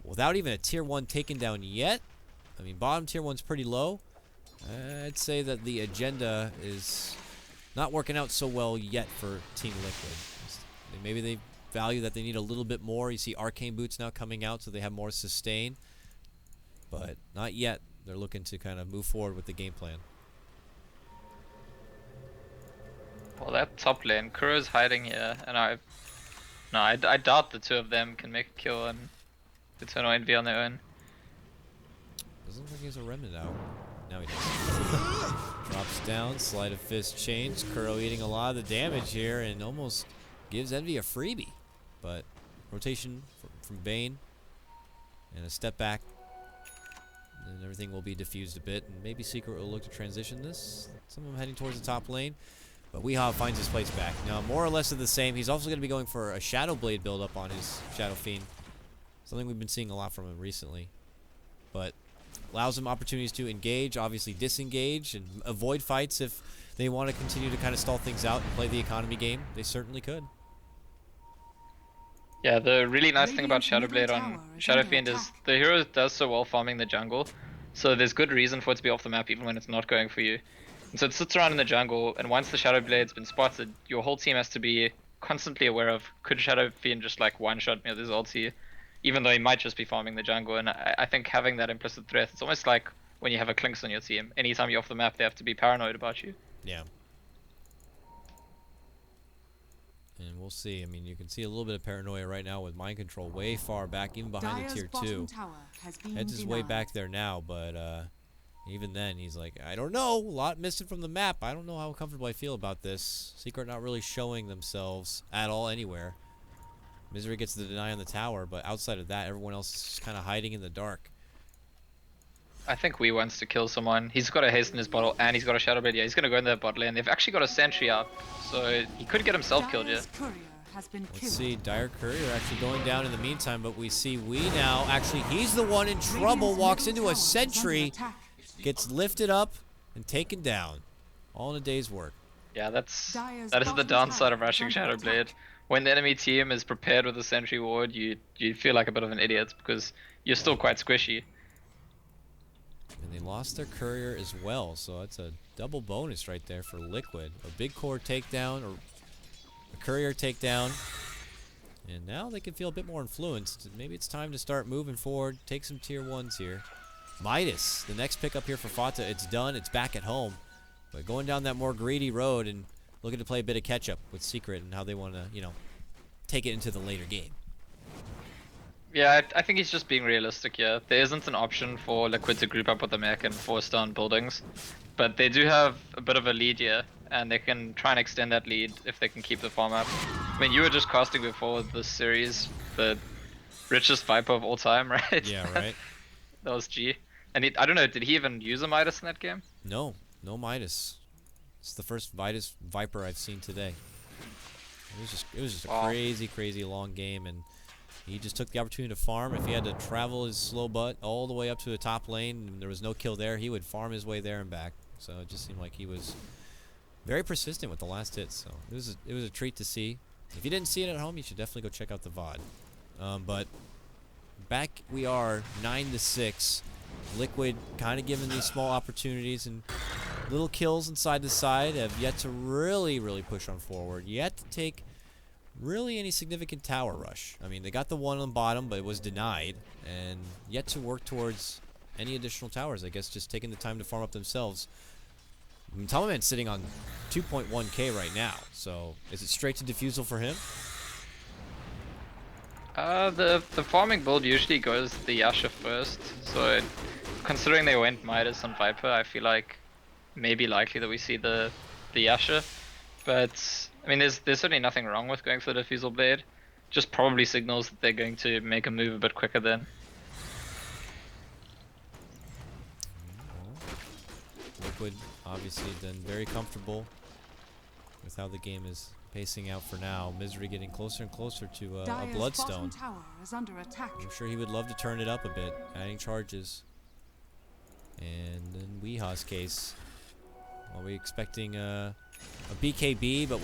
A: Without even a tier 1 taken down yet, I mean, bottom tier 1's pretty low. I'd say that the agenda is not working out so well yet for Team Liquid. Maybe they value that they need a little bit more. You see Arcane Boots now coming out, so they have more sustain. But not yet. They're looking to kind of move forward with the game plan.
C: Well, that top lane, Kuro's hiding here, and I doubt the 2 of them can make a kill and Eternal Envy on their own.
A: Doesn't look like he has a remnant out. Now he does. Drops down, sleight of fist change. Kuro eating a lot of the damage here and almost gives Envy a freebie. But rotation from Bane and a step back. And everything will be diffused a bit. And maybe Secret will look to transition this. Some of them heading towards the top lane. But Weehaw finds his place back. Now, more or less of the same. He's also going to be going for a Shadow Blade build-up on his Shadow Fiend. Something we've been seeing a lot from him recently. But allows him opportunities to engage, obviously disengage, and avoid fights if they want to continue to kind of stall things out and play the economy game. They certainly could.
C: Yeah, the really nice thing about
B: Radiant's middle
C: Shadowblade on
B: tower is under
C: Shadowfiend is
B: attack.
C: the hero does so well farming the jungle, so there's good reason for it to be off the map even when it's not going for you. And so it sits around in the jungle, and once the Shadowblade's been spotted, your whole team has to be constantly aware of, could Shadowfiend just like one-shot me with his ulti, even though he might just be farming the jungle. And I think having that implicit threat, it's almost like when you have a Clinks on your team. Anytime you're off the map, they have to be paranoid about you.
A: Yeah. And we'll see. I mean, you can see a little bit of paranoia right now with mind control way far back, even behind
B: Dire's
A: the tier
B: bottom
A: 2.
B: tower has been
A: Hedge is way
B: denied.
A: back there now, but even then, he's like, I don't know. A lot missing from the map. I don't know how comfortable I feel about this. Secret not really showing themselves at all anywhere. Misery gets the deny on the tower, but outside of that, everyone else is just kind of hiding in the dark.
C: I think Wee wants to kill someone. He's got a haste in his bottle, and he's got a Shadowblade. Yeah, he's gonna go in their bot lane. They've actually got a sentry up, so he could get himself killed yet.
B: Dire's courier has been
A: Let's
B: killed.
A: see, Dire Courier actually going down in the meantime, but we see Wee now. Actually, he's the one in trouble.
B: Radiant's
A: Walks
B: middle
A: into a
B: tower is under
A: sentry,
B: attack.
A: gets lifted up, and taken down. All in a day's work.
C: Yeah, that is
B: Dire's
C: the
B: bottom
C: downside
B: tower
C: of rushing
B: is under
C: Shadowblade.
B: attack.
C: When the enemy team is prepared with a sentry ward, you feel like a bit of an idiot because you're still quite squishy.
A: And they lost their courier as well, so that's a double bonus right there for Liquid. A big core takedown, or a courier takedown. And now they can feel a bit more influenced. Maybe it's time to start moving forward, take some tier 1s here. Midas, the next pickup here for Fata. It's done, it's back at home. But going down that more greedy road and looking to play a bit of catch-up with Secret and how they want to, you know, take it into the later game.
C: Yeah, I think he's just being realistic here. There isn't an option for Liquid to group up with the mech and force down buildings. But they do have a bit of a lead here, and they can try and extend that lead if they can keep the farm up. I mean, you were just casting before this series, the richest Viper of all time, right?
A: Yeah, right?
C: That was G. And I don't know, did he even use a Midas in that game?
A: No Midas. It's the first Midas Viper I've seen today. It was just a
C: Wow.
A: crazy long game, and he just took the opportunity to farm. If he had to travel his slow butt all the way up to the top lane and there was no kill there, he would farm his way there and back. So it just seemed like he was very persistent with the last hit. So it was a treat to see. If you didn't see it at home, you should definitely go check out the VOD. But back we are 9-6. Liquid kind of given these small opportunities and little kills inside the side, have yet to really push on forward, yet to take really any significant tower rush. I mean, they got the one on bottom, but it was denied, and yet to work towards any additional towers. I guess just taking the time to farm up themselves. I mean, Tamaman's sitting on 2.1k right now, so is it straight to defusal for him?
C: The farming build usually goes the Yasha first, so considering they went Midas on Viper, I feel like maybe likely that we see the Yasha. But I mean, there's certainly nothing wrong with going for the Diffusal Blade. Just probably signals that they're going to make a move a bit quicker then.
A: Liquid obviously then very comfortable with how the game is pacing out for now. Misery getting closer and closer to a
B: Dire's
A: Bloodstone.
B: bottom tower is under attack.
A: I'm sure he would love to turn it up a bit, adding charges. And in Weeha's case, are we expecting a BKB,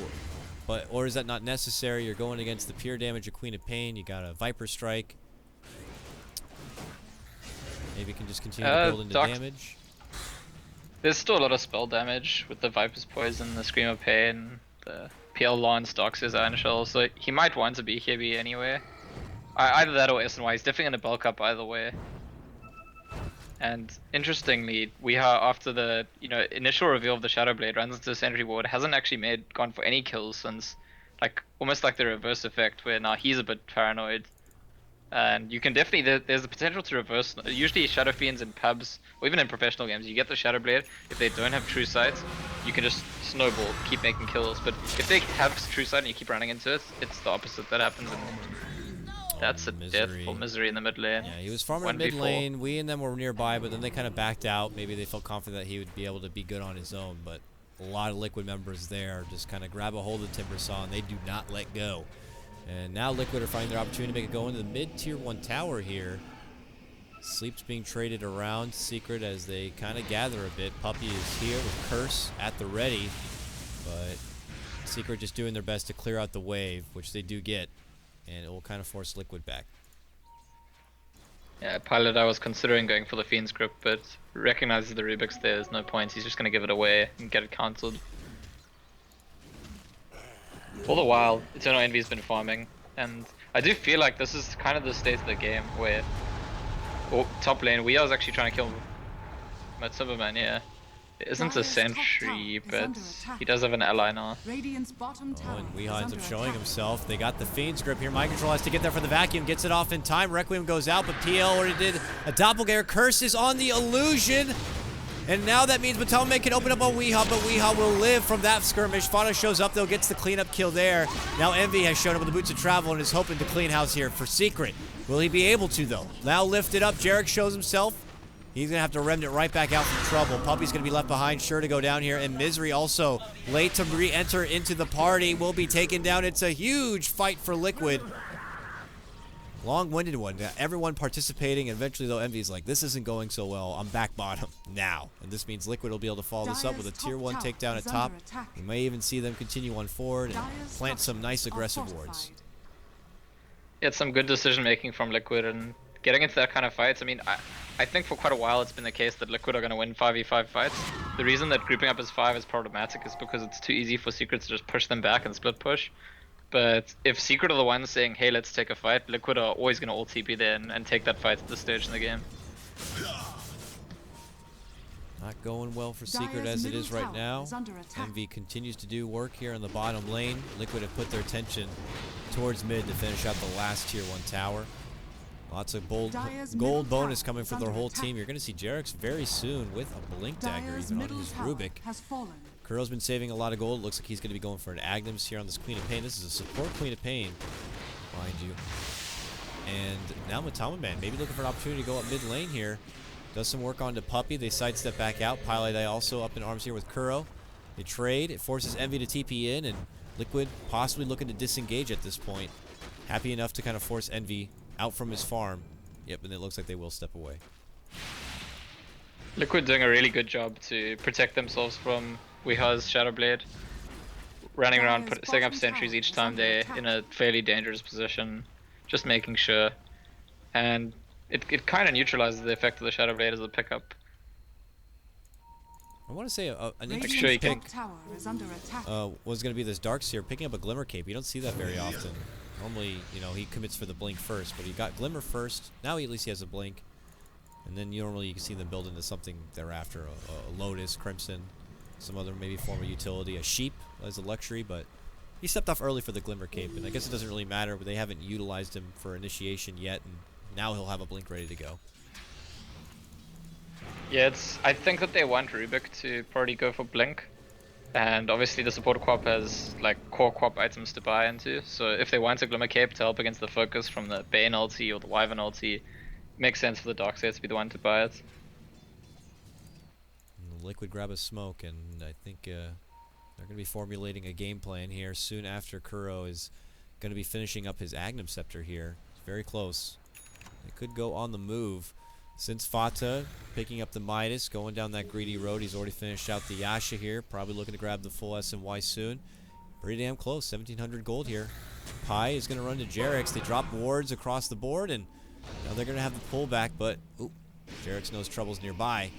A: or is that not necessary? You're going against the pure damage of Queen of Pain. You got a Viper Strike. Maybe you can just continue to build into damage.
C: There's still a lot of spell damage with the Viper's Poison, the Scream of Pain, the PL Lance, Dox's Iron Shell, so he might want to be BKB anyway. Either that or SNY, he's definitely going to bulk up either way. And interestingly, after the initial reveal of the Shadowblade, runs into the Sentry Ward, hasn't actually gone for any kills since, almost like the reverse effect, where now he's a bit paranoid. And you can definitely, there's the potential to reverse. Usually Shadow Fiends in pubs, or even in professional games, you get the Shadowblade. If they don't have True Sight, you can just snowball, keep making kills. But if they have True Sight and you keep running into it, it's the opposite that happens. And that's a death for Misery in the mid lane.
A: Yeah, he was farming mid lane. We and them were nearby, but then they kind of backed out. Maybe they felt confident that he would be able to be good on his own. But a lot of Liquid members there just kind of grab a hold of Timber Saw, and they do not let go. And now Liquid are finding their opportunity to make it go into the mid tier 1 tower here. Sleep's being traded around Secret as they kind of gather a bit. Puppey is here with Curse at the ready, but Secret just doing their best to clear out the wave, which they do get. and it will kind of force Liquid back.
C: Yeah, Pilot, I was considering going for the Fiend's Grip, but recognizes the Rubik's there's no point. He's just going to give it away and get it cancelled. All the while, Eternal Envy's been farming, and I do feel like this is kind of the state of the game where top lane, we are actually trying to kill Matsubaman here. It isn't a sentry, but he does have an ally now.
B: Radiant's bottom
A: Oh,
B: tower
A: and
B: is
A: Weeha ends
B: under
A: up showing
B: attack.
A: himself. They got the Fiend's Grip here. Mind Control has to get there for the vacuum. Gets it off in time. Requiem goes out, but PL already did a doppelganger. Curse is on the illusion. And now that means Matame can open up on Weeha, but Weeha will live from that skirmish. Fana shows up, though, gets the cleanup kill there. Now Envy has shown up with the boots of travel and is hoping to clean house here for Secret. Will he be able to, though? Now lifted up. Jarek shows himself. He's going to have to remnant right back out from trouble. Puppy's going to be left behind, sure to go down here. And Misery also late to re-enter into the party. Will be taken down. It's a huge fight for Liquid. Long-winded one. Everyone participating. Eventually, though, Envy's like, this isn't going so well. I'm back bottom now. And this means Liquid will be able to follow this up with a tier 1 takedown at top. We may even see them continue on forward and plant some nice aggressive wards.
C: Yeah, it's some good decision making from Liquid and getting into that kind of fights. I mean, I think for quite a while it's been the case that Liquid are going to win 5v5 fights. The reason that grouping up as 5 is problematic is because it's too easy for Secret to just push them back and split push. But if Secret are the ones saying, hey, let's take a fight, Liquid are always going to ult TP there and take that fight at this stage in the game.
A: Not going well for Secret as it is right now. Envy continues to do work here on the bottom lane. Liquid have put their attention towards mid to finish out the last tier 1 tower. Lots of gold bonus coming for their whole team. You're going to see Jarek's very soon with a Blink Dagger even on his Rubik. Kuro's been saving a lot of gold. Looks like he's going to be going for an Agnes here on this Queen of Pain. This is a support Queen of Pain, mind you. And now Matamaman maybe looking for an opportunity to go up mid lane here. Does some work onto Puppy. They sidestep back out. Pilot Eye also up in arms here with Kuro. They trade. It forces Envy to TP in, and Liquid possibly looking to disengage at this point. Happy enough to kind of force Envy out from his farm. Yep, and it looks like they will step away.
C: Liquid doing a really good job to protect themselves from Weeha's Shadow Blade. Running around, setting up sentries each time they're in a fairly dangerous position. Just making sure. And it kind of neutralizes the effect of the Shadow Blade as a pickup.
A: I want to say an
C: Make
A: interesting
C: sure you
A: pick
B: tower is under attack.
A: was going to be this Darkseer picking up a Glimmer Cape. You don't see that very often. Normally, you know, he commits for the Blink first, but he got Glimmer first. Now at least he has a Blink. And then normally you can see them build into something thereafter. A Lotus, Crimson, some other maybe form of utility. A Sheep as a luxury, but he stepped off early for the Glimmer Cape. And I guess it doesn't really matter, but they haven't utilized him for initiation yet. And now he'll have a Blink ready to go.
C: Yeah, I think that they want Rubik to probably go for Blink. And obviously the support quap has like core quap items to buy into. So if they want a Glimmer Cape to help against the focus from the Bane ulti or the Wyvern ulti, makes sense for the Darkseer to be the one to buy it.
A: And the Liquid grab a smoke, and I think they're going to be formulating a game plan here soon after Kuro is going to be finishing up his Agnum Scepter here. It's very close. They could go on the move. Since Fata picking up the Midas, going down that greedy road, he's already finished out the Yasha here. Probably looking to grab the full SMY soon. Pretty damn close, 1,700 gold here. Pi is going to run to Jarek's. They drop wards across the board, and now they're going to have the pullback, but ooh, Jarek's knows trouble's nearby.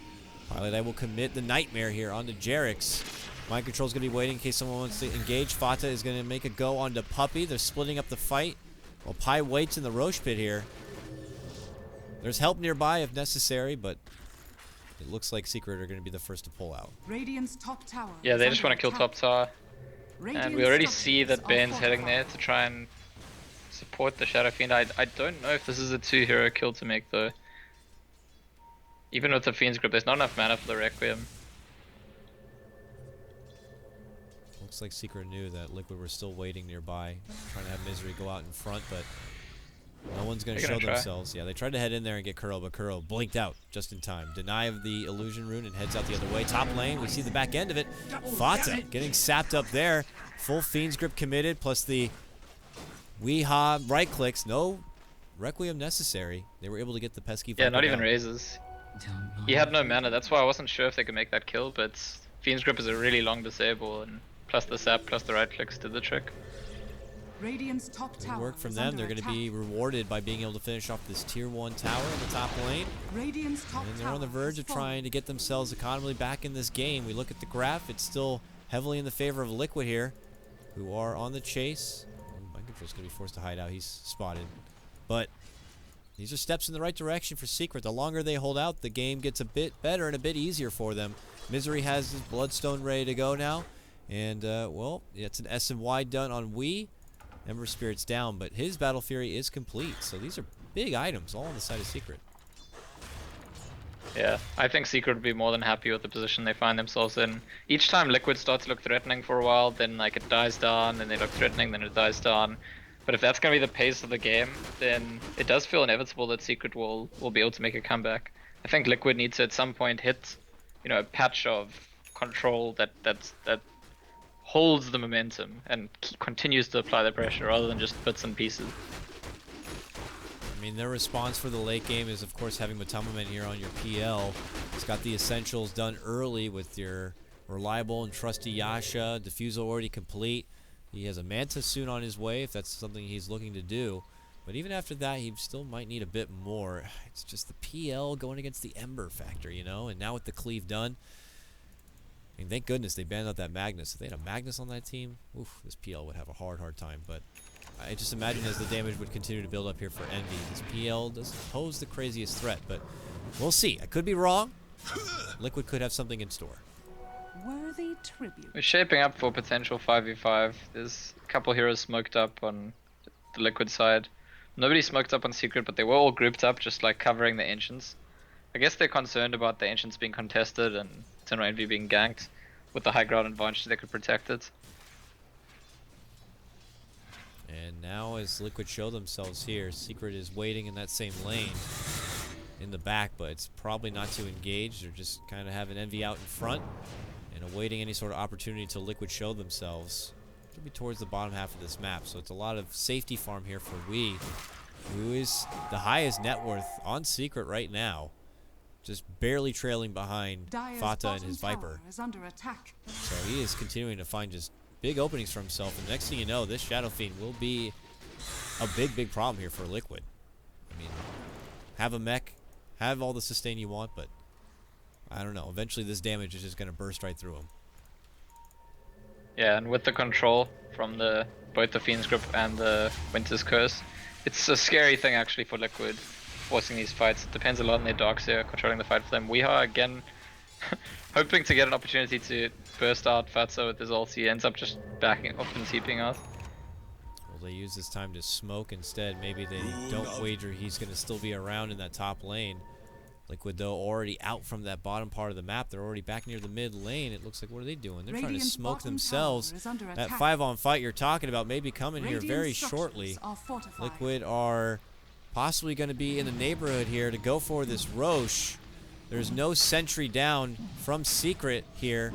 A: Pilot Eye will commit the Nightmare here onto Jarek's. Mind Control's going to be waiting in case someone wants to engage. Fata is going to make a go onto Puppy. They're splitting up the fight. While Pi waits in the Roche pit here. There's help nearby if necessary, but it looks like Secret are going to be the first to pull out.
B: Radiant's top tower.
C: Yeah, they
B: is
C: just
B: under
C: want to kill
B: attack.
C: top tower. And we already see that Bane's
B: Bane's
C: heading there to try and support the Shadow Fiend. I don't know if this is a 2-hero kill to make though. Even with the Fiend's Grip, there's not enough mana for the Requiem.
A: Looks like Secret knew that Liquid were still waiting nearby, trying to have Misery go out in front, but no one's going to show themselves. Yeah, they tried to head in there and get Kuro, but Kuro blinked out just in time. Deny of the illusion rune and heads out the other way. Top lane, we see the back end of it. Fata getting sapped up there. Full Fiend's Grip committed, plus the Weeha right clicks. No Requiem necessary. They were able to get the pesky
C: Yeah,
A: Viper
C: not even
A: down.
C: raises. He had no mana, that's why I wasn't sure if they could make that kill, but Fiend's Grip is a really long disable, and plus the sap, plus the right clicks did the trick.
B: Radiant's top
A: Good
B: tower
A: work from
B: is
A: them.
B: under
A: They're going to
B: attack.
A: be rewarded by being able to finish off this tier 1 tower in the top lane.
B: Radiant's top
A: And they're on the
B: tower
A: verge
B: has
A: of
B: fallen.
A: trying to get themselves economically back in this game. We look at the graph. It's still heavily in the favor of Liquid here, who are on the chase. Oh, my control's going to be forced to hide out. He's spotted. But these are steps in the right direction for Secret. The longer they hold out, the game gets a bit better and a bit easier for them. Misery has his Bloodstone ready to go now. And, well, it's an SMY done on Wii. Ember Spirit's down, but his Battle Fury is complete. So these are big items, all on the side of Secret.
C: Yeah, I think Secret would be more than happy with the position they find themselves in. Each time Liquid starts to look threatening for a while, then like it dies down, then they look threatening, then it dies down. But if that's going to be the pace of the game, then it does feel inevitable that Secret will be able to make a comeback. I think Liquid needs to at some point hit, you know, a patch of control that holds the momentum and continues to apply the pressure rather than just bits and pieces.
A: I mean, their response for the late game is, of course, having Matamaman here on your PL. It's got the essentials done early with your reliable and trusty Yasha. Diffusal already complete. He has a Manta soon on his way if that's something he's looking to do. But even after that, he still might need a bit more. It's just the PL going against the Ember factor, you know? And now with the cleave done, I mean, thank goodness they banned out that Magnus. If they had a Magnus on that team, oof, this PL would have a hard time. But I just imagine as the damage would continue to build up here for Envy, this PL doesn't pose the craziest threat, but we'll see. I could be wrong. Liquid could have something in store.
B: Worthy tribute.
C: We're shaping up for potential 5v5. There's a couple heroes smoked up on the Liquid side. Nobody smoked up on Secret, but they were all grouped up, just like covering the Ancients. I guess they're concerned about the Ancients being contested and Eternal Envy being ganked. With the high ground advantage, they could protect it.
A: And now as Liquid show themselves here, Secret is waiting in that same lane in the back, but it's probably not to engage. They're just kind of having Envy out in front and awaiting any sort of opportunity to Liquid show themselves. Could be towards the bottom half of this map, so it's a lot of safety farm here for Wii, who is the highest net worth on Secret right now, just barely trailing behind
B: Dire's
A: Fata and
B: bottom
A: his
B: tower
A: Viper.
B: is under attack.
A: So he is continuing to find just big openings for himself, and next thing you know, this Shadow Fiend will be a big problem here for Liquid. I mean, have a mech, have all the sustain you want, but I don't know. Eventually this damage is just going to burst right through him.
C: Yeah, and with the control from both the Fiend's Grip and the Winter's Curse, it's a scary thing actually for Liquid, forcing these fights. It depends a lot on their Darkseer controlling the fight for them. We are again hoping to get an opportunity to burst out Fatso with his ult. He ends up just backing off and TPing out.
A: Will they use this time to smoke instead? Maybe they don't wager he's going to still be around in that top lane. Liquid, though, already out from that bottom part of the map. They're already back near the mid lane. It looks like, what are they doing? They're trying to
B: Radiant's
A: smoke
B: bottom
A: themselves.
B: tower is under
A: That
B: attack.
A: 5-on fight you're talking about may be coming here very
B: Radiant
A: shortly.
B: structures are fortified.
A: Liquid are possibly going to be in the neighborhood here to go for this Roche. There's no sentry down from Secret here.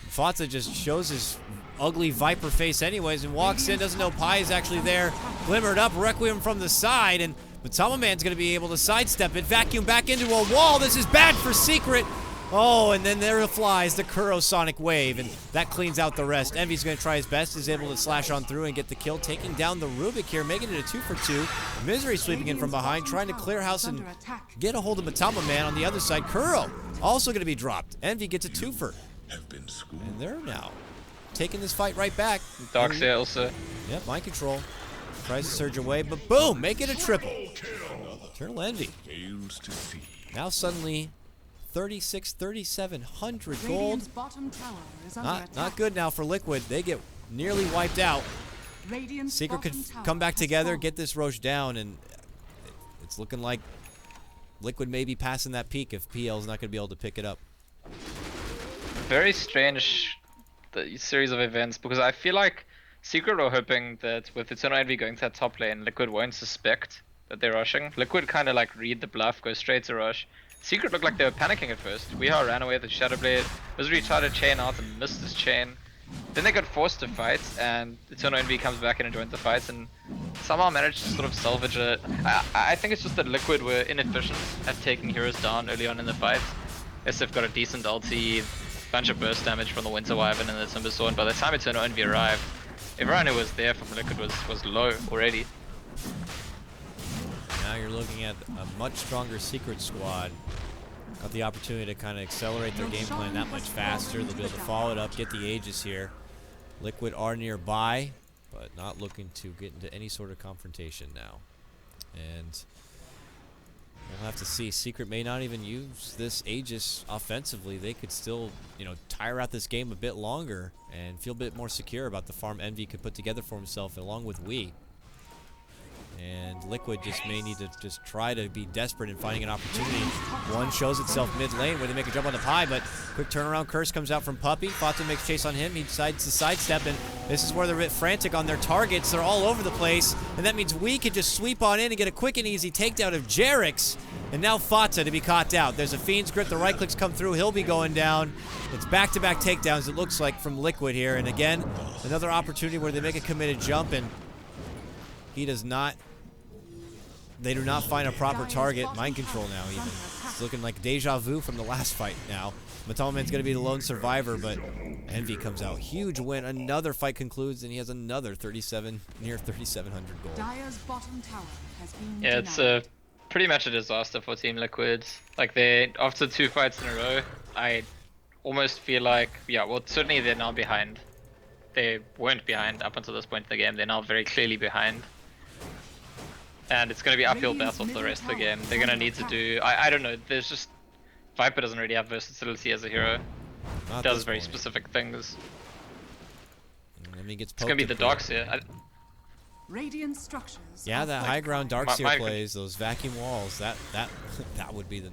A: Fata just shows his ugly Viper face anyways and walks in, doesn't know Pi is actually there. Glimmered up, Requiem from the side, and Matamaman's going to be able to sidestep it, vacuum back into a wall. This is bad for Secret. Oh, and then there flies the Kuro Sonic Wave, and that cleans out the rest. Envy's going to try his best, is able to slash on through and get the kill, taking down the Rubik here, making it a 2-for-2. Misery sweeping in from behind, trying to clear house and get a hold of Matamaman on the other side. Kuro also going to be dropped. Envy gets a 2-for. And they're now taking this fight right back.
C: Darkseer also.
A: Yep, mind control. Tries to surge away, but boom, make it a triple. Eternal Envy. Now suddenly 3,700 gold.
B: Radiant's bottom tower is under attack.
A: Not good now for Liquid. They get nearly wiped out.
B: Radiant's
A: Secret could
B: bottom tower
A: come back
B: has
A: together,
B: fallen.
A: get this Roche down, and it's looking like Liquid may be passing that peak if PL's not going to be able to pick it up.
C: Very strange series of events, because I feel like Secret are hoping that with Eternal Envy going to that top lane, Liquid won't suspect that they're rushing. Liquid kind of like read the bluff, go straight to rush. Secret looked like they were panicking at first. Weehaw ran away with the Shadow Blade. Misery tried to chain out and missed his chain. Then they got forced to fight, and Eternal Envy comes back in and joins the fight, and somehow managed to sort of salvage it. I think it's just that Liquid were inefficient at taking heroes down early on in the fight. Yes, they've got a decent ulti, bunch of burst damage from the Winter Wyvern and the Timber Sword, and by the time Eternal Envy arrived, everyone who was there from Liquid was low already.
A: Now you're looking at a much stronger Secret squad. Got the opportunity to kind of accelerate their game plan that much faster. They'll be able to follow it up, get the Aegis here. Liquid are nearby, but not looking to get into any sort of confrontation now. And we'll have to see. Secret may not even use this Aegis offensively. They could still, you know, tire out this game a bit longer and feel a bit more secure about the farm Envy could put together for himself along with Wii. And Liquid just may need to just try to be desperate in finding an opportunity. One shows itself mid lane where they make a jump on the pie, but quick turnaround curse comes out from Puppey. Fatu makes chase on him. He decides to sidestep, and this is where they're a bit frantic on their targets. They're all over the place, and that means we can just sweep on in and get a quick and easy takedown of Jerix. And now Fata to be caught out. There's a Fiend's Grip. The right clicks come through. He'll be going down. It's back-to-back takedowns, it looks like, from Liquid here. And again, another opportunity where they make a committed jump, and he does not. They do not find a proper target. Mind control now, even. It's looking like deja vu from the last fight now. Matama Man's going to be the lone survivor, but Envy comes out. Huge win. Another fight concludes, and he has another 37, near 3,700 gold.
B: Dire's bottom tower has been
C: Yeah, it's
B: denied.
C: pretty much a disaster for Team Liquid. Like, they, after 2 fights in a row, I almost feel like, yeah, well, certainly they're now behind. They weren't behind up until this point in the game. They're now very clearly behind. And it's going to be uphill battle for the rest of the game. They're going to need to do, I don't know, there's just, Viper doesn't really have versatility as a hero.
A: Not
C: Does
A: this
C: very
A: point.
C: specific things.
A: And then he gets
C: It's going to be the
A: poked
C: Darks here.
B: Radiant structures.
A: Yeah,
B: are
A: that
B: fortified.
A: high ground Darkseer
C: My-
A: plays, those vacuum walls, that would be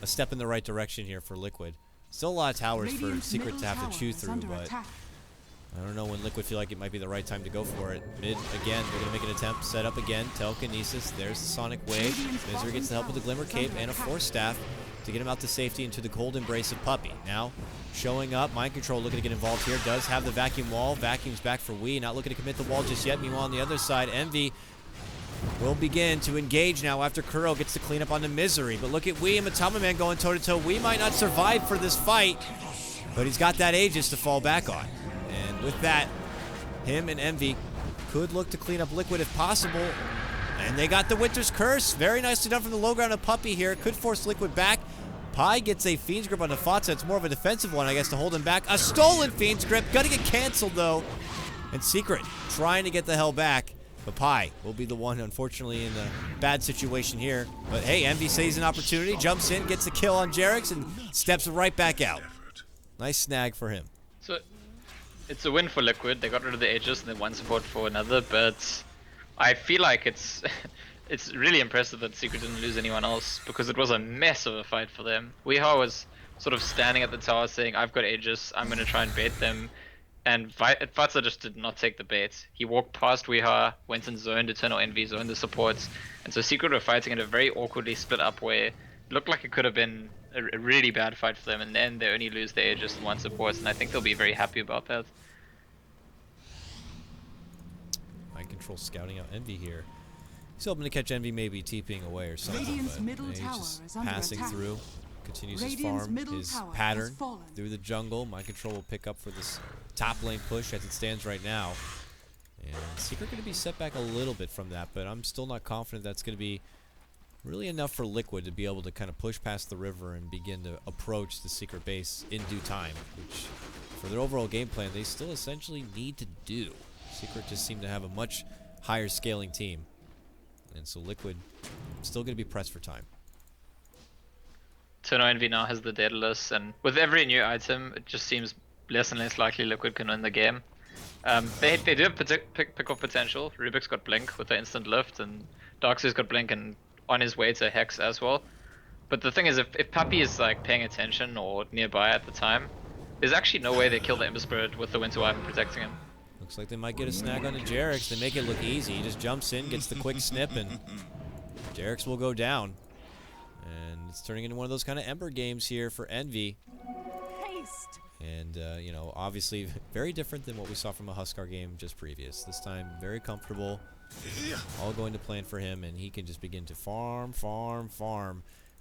A: a step in the right direction here for Liquid. Still a lot of towers for
B: Radiant's
A: Secret
B: middle
A: to have
B: tower
A: to chew
B: is
A: through,
B: under
A: but
B: attack.
A: I don't know when Liquid feel like it might be the right time to go for it. Mid again, they're gonna make an attempt, set up again, telekinesis, there's the Sonic Wave. Misery gets the help with the Glimmer Cape and a Force Staff to get him out to safety into the cold embrace of Puppey. Now, showing up, Mind Control looking to get involved here, does have the vacuum wall, vacuums back for Wii, not looking to commit the wall just yet. Meanwhile, on the other side, Envy will begin to engage now after Kuro gets to clean up on the Misery. But look at Wii and Matama Man going toe-to-toe. Wii might not survive for this fight, but he's got that Aegis to fall back on. And with that, him and Envy could look to clean up Liquid if possible. And they got the Winter's Curse. Very nicely done from the low ground of Puppey here. Could force Liquid back. Pi gets a Fiend's Grip on the Fatsa. It's more of a defensive one, I guess, to hold him back. A stolen Fiend's Grip. Gonna get canceled, though. And Secret trying to get the hell back. But Pi will be the one, unfortunately, in a bad situation here. But hey, Envy sees an opportunity, jumps in, gets a kill on Jerix, and steps right back out. Nice snag for him.
C: So, it's a win for Liquid. They got rid of the Aegis and then one support for another, but I feel like it's it's really impressive that Secret didn't lose anyone else, because it was a mess of a fight for them. Weehaw was sort of standing at the tower saying, I've got Aegis, I'm going to try and bait them. And Fatsa just did not take the bait. He walked past Weehaw, went and zoned Eternal Envy, zoned the supports. And so Secret were fighting in a very awkwardly split up way. It looked like it could have been a really bad fight for them, and then they only lose their Aegis and one support, and I think they'll be very happy about that.
A: Mind Control scouting out Envy here. He's hoping to catch Envy maybe TPing away or something,
B: Radiant's
A: but
B: middle
A: he's
B: tower
A: just
B: is under
A: passing
B: attack.
A: through. Continues his
B: Radiant's
A: farm,
B: middle
A: his
B: tower has
A: pattern
B: fallen.
A: through the jungle. Mind Control will pick up for this top lane push as it stands right now. And Secret going to be set back a little bit from that, but I'm still not confident that's going to be really enough for Liquid to be able to kind of push past the river and begin to approach the Secret base in due time, which for their overall game plan they still essentially need to do. Secret just seem to have a much higher scaling team, and so Liquid still going to be pressed for time.
C: Eternal Envy now has the Daedalus, and with every new item, it just seems less and less likely Liquid can win the game. They do have pick-off potential. Rubik's got Blink with the instant lift, and Darkseer's got Blink and on his way to Hex as well. But the thing is, if Puppey is like paying attention or nearby at the time, there's actually no way they kill the Ember Spirit with the Winter Wyvern protecting him.
A: Looks like they might get a snag on the Jerix. They make it look easy. He just jumps in, gets the quick snip, and Jerix will go down. And it's turning into one of those kind of Ember games here for Envy.
B: Haste.
A: And, you know, obviously very different than what we saw from a Huskar game just previous. This time, very comfortable. All going to plan for him, and he can just begin to farm.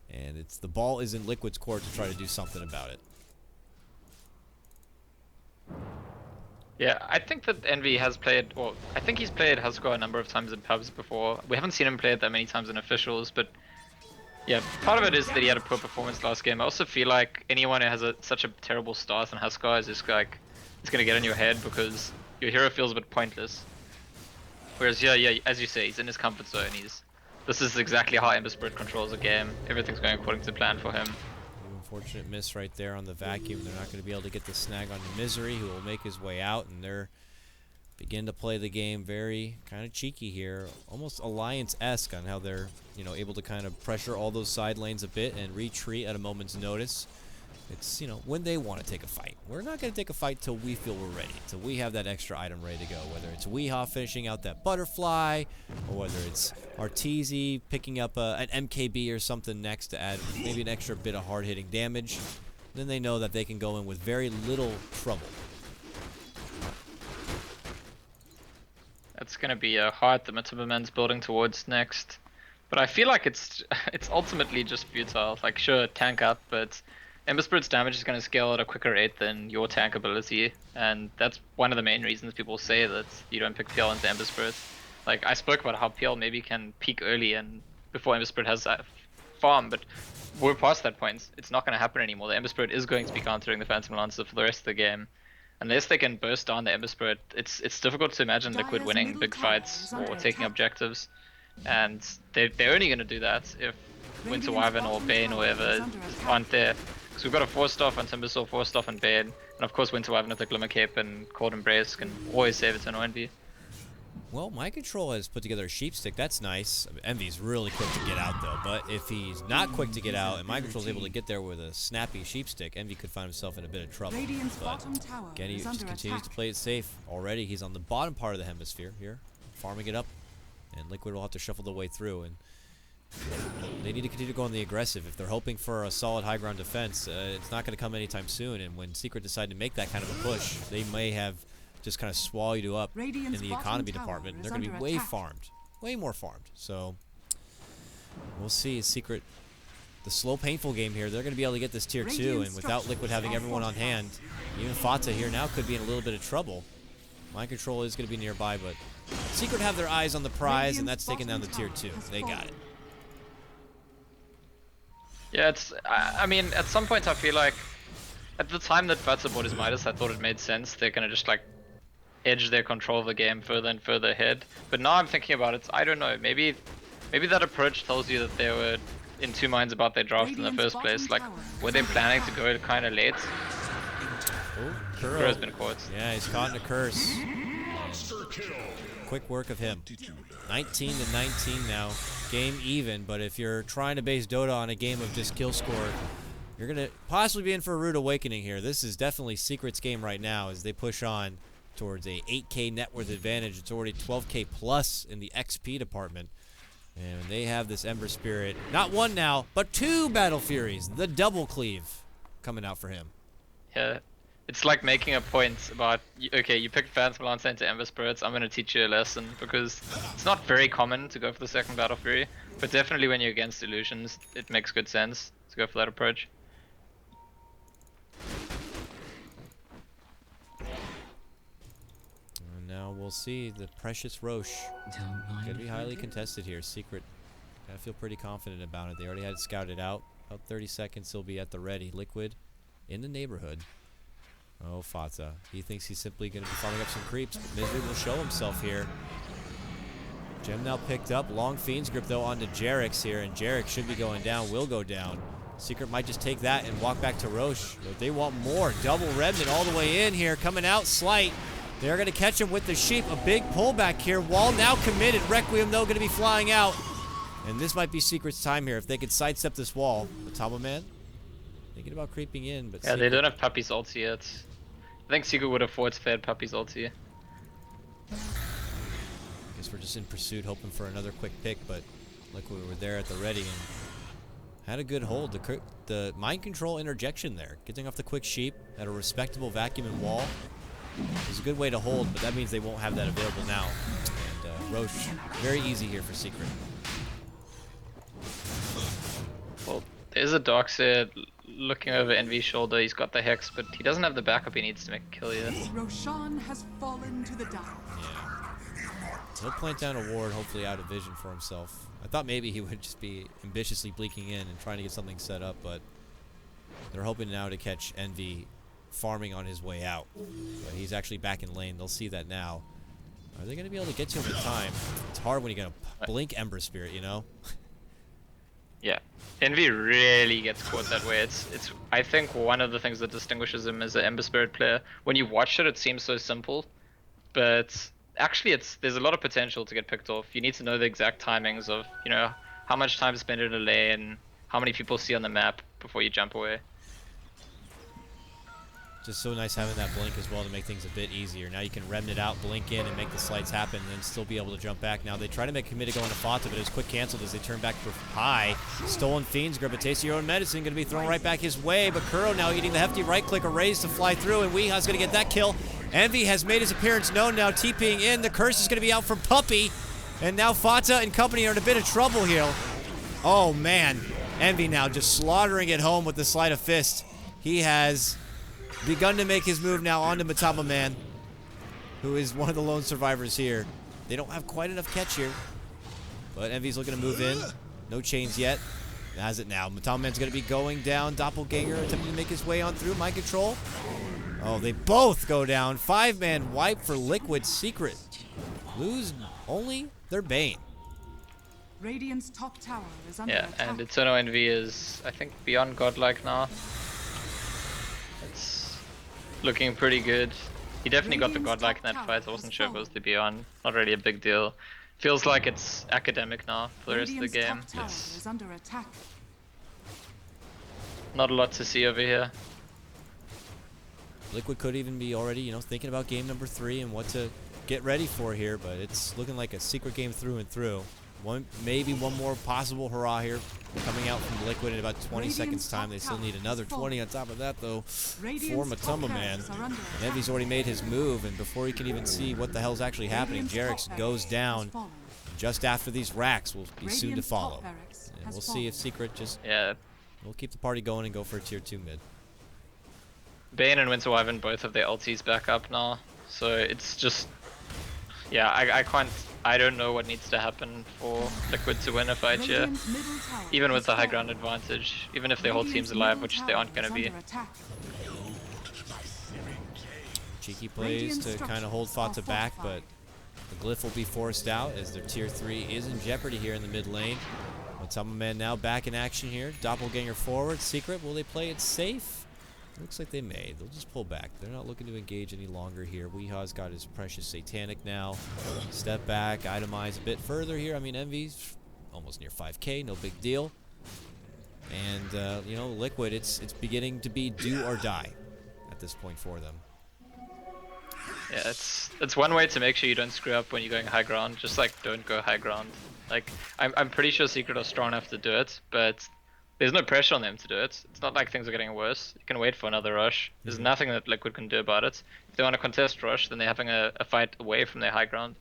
A: And it's the ball is in Liquid's court to try to do something about it.
C: Yeah, I think that Envy has played, or I think he's played Huskar a number of times in pubs before. We haven't seen him play it that many times in officials, but yeah, part of it is that he had a poor performance last game. I also feel like anyone who has such a terrible start in Huskar is just like, it's gonna get in your head because your hero feels a bit pointless. Whereas yeah, as you say, he's in his comfort zone. This is exactly how Ember Spirit controls a game. Everything's going according to plan for him.
A: Unfortunate miss right there on the vacuum. They're not going to be able to get the snag on Misery, who will make his way out, and they're begin to play the game very kind of cheeky here, almost Alliance-esque on how they're, you know, able to kind of pressure all those side lanes a bit and retreat at a moment's notice. It's, you know, when they want to take a fight. We're not going to take a fight till we feel we're ready, till we have that extra item ready to go, whether it's Weehaw finishing out that butterfly, or whether it's Arteezy picking up an MKB or something next to add maybe an extra bit of hard-hitting damage. Then they know that they can go in with very little trouble.
C: That's gonna be a heart that Timberman's building towards next. But I feel like it's ultimately just futile. Like, sure, tank up, but Ember Spirit's damage is going to scale at a quicker rate than your tank ability, and that's one of the main reasons people say that you don't pick PL into Ember Spirit. Like, I spoke about how PL maybe can peak early and before Ember Spirit has that farm, but we're past that point. It's not going to happen anymore. The Ember Spirit is going to be countering the Phantom Lancer for the rest of the game. Unless they can burst down the Ember Spirit, it's difficult to imagine Liquid winning big fights or taking objectives. And they're only going to do that if Winter Wyvern or Bane or whatever aren't there. So we've got a 4-star on Timbersaw, 4-star on Bane, and of course Winter Wyvern with the Glimmer Cape and Cold Embrace can always save it to no Envy.
A: Well, Mind Control has put together a sheep stick. That's nice. Envy's really quick to get out, though. But if he's not quick to get out and Mind Control's able to get there with a snappy sheep stick, Envy could find himself in a bit of trouble. But again, he just continues to play it safe. Already, he's on the bottom part of the hemisphere here, farming it up. And Liquid will have to shuffle the way through. And they need to continue going the aggressive. If they're hoping for a solid high ground defense, it's not going to come anytime soon. And when Secret decide to make that kind of a push, they may have just kind of swallowed you up in the economy department. And they're going to be way farmed. Way more farmed. So we'll see. Secret, the slow, painful game here, they're going to be able to get this tier 2. And without Liquid having everyone on hand, even Fata here now could be in a little bit of trouble. Mind Control is going to be nearby, but Secret have their eyes on the prize, and that's taking down the tier 2. They got it.
C: Yeah, I mean, at some point I feel like, at the time that Fata bought his Midas, I thought it made sense. They're gonna just like, edge their control of the game further and further ahead. But now I'm thinking about it, I don't know, maybe that approach tells you that they were in two minds about their draft in the first place. Like, were they planning to go kind of late?
A: Oh,
C: Kuro's been caught.
A: Yeah, he's caught in a curse. Quick work of him. 19 to 19 now. Game even, but if you're trying to base Dota on a game of just kill score, you're going to possibly be in for a rude awakening here. This is definitely Secret's game right now as they push on towards a 8k net worth advantage. It's already 12k plus in the XP department. And they have this Ember Spirit. Not one now, but 2 Battle Furies. The double cleave coming out for him.
C: Yeah. It's like making a point about, okay, you picked Phantom Lancer into Ember Spirits, I'm going to teach you a lesson, because it's not very common to go for the second Battle Fury, but definitely when you're against illusions, it makes good sense to go for that approach.
A: And now we'll see the precious Roche. Going to be highly contested here. Secret, I feel pretty confident about it. They already had it scouted out. About 30 seconds, he'll be at the ready. Liquid in the neighborhood. Oh, Fata. He thinks he's simply going to be farming up some creeps, but Misery will show himself here. Gem now picked up. Long Fiend's Grip, though, onto Jarix here, and Jarix should be going down, will go down. Secret might just take that and walk back to Roche, but they want more. Double Remnant all the way in here, coming out Slight. They're going to catch him with the Sheep. A big pullback here. Wall now committed. Requiem, though, going to be flying out. And this might be Secret's time here. If they could sidestep this wall. The Tama Man thinking about creeping in, but
C: yeah, Secret, they don't have Puppy's ulti yet. I think Secret would have force-fed Puppy's ulti.
A: I guess we're just in pursuit, hoping for another quick pick, but like we were there at the ready and had a good hold. The Mind Control interjection there, getting off the quick sheep at a respectable vacuum and wall is a good way to hold, but that means they won't have that available now. And Roche, very easy here for Secret.
C: Well, there's a Darkseid looking over Envy's shoulder. He's got the Hex, but he doesn't have the backup he needs to make a kill yet.
B: Roshan has fallen to the dark.
A: Yeah. He'll plant down a ward, hopefully out of vision for himself. I thought maybe he would just be ambitiously bleaking in and trying to get something set up, but they're hoping now to catch Envy farming on his way out. But he's actually back in lane. They'll see that now. Are they going to be able to get to him in time? It's hard when you got to blink Ember Spirit, you know?
C: Yeah, Envy really gets caught that way. It's I think one of the things that distinguishes him as an Ember Spirit player. When you watch it, it seems so simple, but actually there's a lot of potential to get picked off. You need to know the exact timings of, you know, how much time spent in a lane, how many people see on the map before you jump away.
A: Just so nice having that blink as well to make things a bit easier. Now you can remnant out, blink in, and make the slides happen, and then still be able to jump back. Now they try to make a commit to go into Fata, but it's quick canceled as they turn back for high. Stolen Fiends, grab a taste of your own medicine, going to be thrown right back his way, but Kuro now eating the hefty right click, a raise to fly through, and Weeha's going to get that kill. Envy has made his appearance known now, TPing in. The curse is going to be out for Puppey, and now Fata and company are in a bit of trouble here. Oh man, Envy now just slaughtering it home with the sleight of fist. He has begun to make his move now onto Matama Man, who is one of the lone survivors here. They don't have quite enough catch here, but Envy's looking to move in. No chains yet. Has it now. Matama Man's going to be going down. Doppelganger attempting to make his way on through. Mind control. Oh, they both go down. 5-man wipe for Liquid Secret. Lose only their Bane.
B: Radiant's top tower is under
C: Yeah,
B: attack.
C: and Eternal Envy is, I think, beyond godlike now. Looking pretty good. He definitely got the godlike in that fight. I wasn't sure if it was the beyond. Not really a big deal. Feels like it's academic now for the rest of the game.
B: Radiant's top tower
C: It's
B: is under attack.
C: not a lot to see over here.
A: Liquid could even be already, you know, thinking about game number 3 and what to get ready for here, but it's looking like a secret game through and through. Maybe one more possible hurrah here coming out from Liquid in about 20 seconds time. They still need another 20 on top of that though for Matama Man. And Envy's already made his move, and before he can even see what the hell's actually happening, Jerix goes down. Just after these racks will be soon to follow. And we'll see if Secret just will keep the party going and go for a tier 2 mid.
C: Bane and Winter Wyvern both have their ultis back up now, so it's just, yeah, I don't know what needs to happen for Liquid to win a fight here. Even with the high ground advantage, even if their whole team's alive, which they aren't going to be.
A: Cheeky plays to kind of hold Fata back, but the glyph will be forced out as their tier 3 is in jeopardy here in the mid lane. Matama Man now back in action here. Doppelganger forward. Secret, will they play it safe? Looks like they may. They'll just pull back. They're not looking to engage any longer here. Weeha's got his precious Satanic now. Step back, itemize a bit further here. I mean, Envy's almost near 5k, no big deal. And, you know, Liquid, it's beginning to be do or die at this point for them.
C: Yeah, it's one way to make sure you don't screw up when you're going high ground. Just like don't go high ground. Like I'm pretty sure Secret are strong enough to do it, but there's no pressure on them to do it. It's not like things are getting worse. You can wait for another rush. There's nothing that Liquid can do about it. If they want to contest rush, then they're having a fight away from their high ground,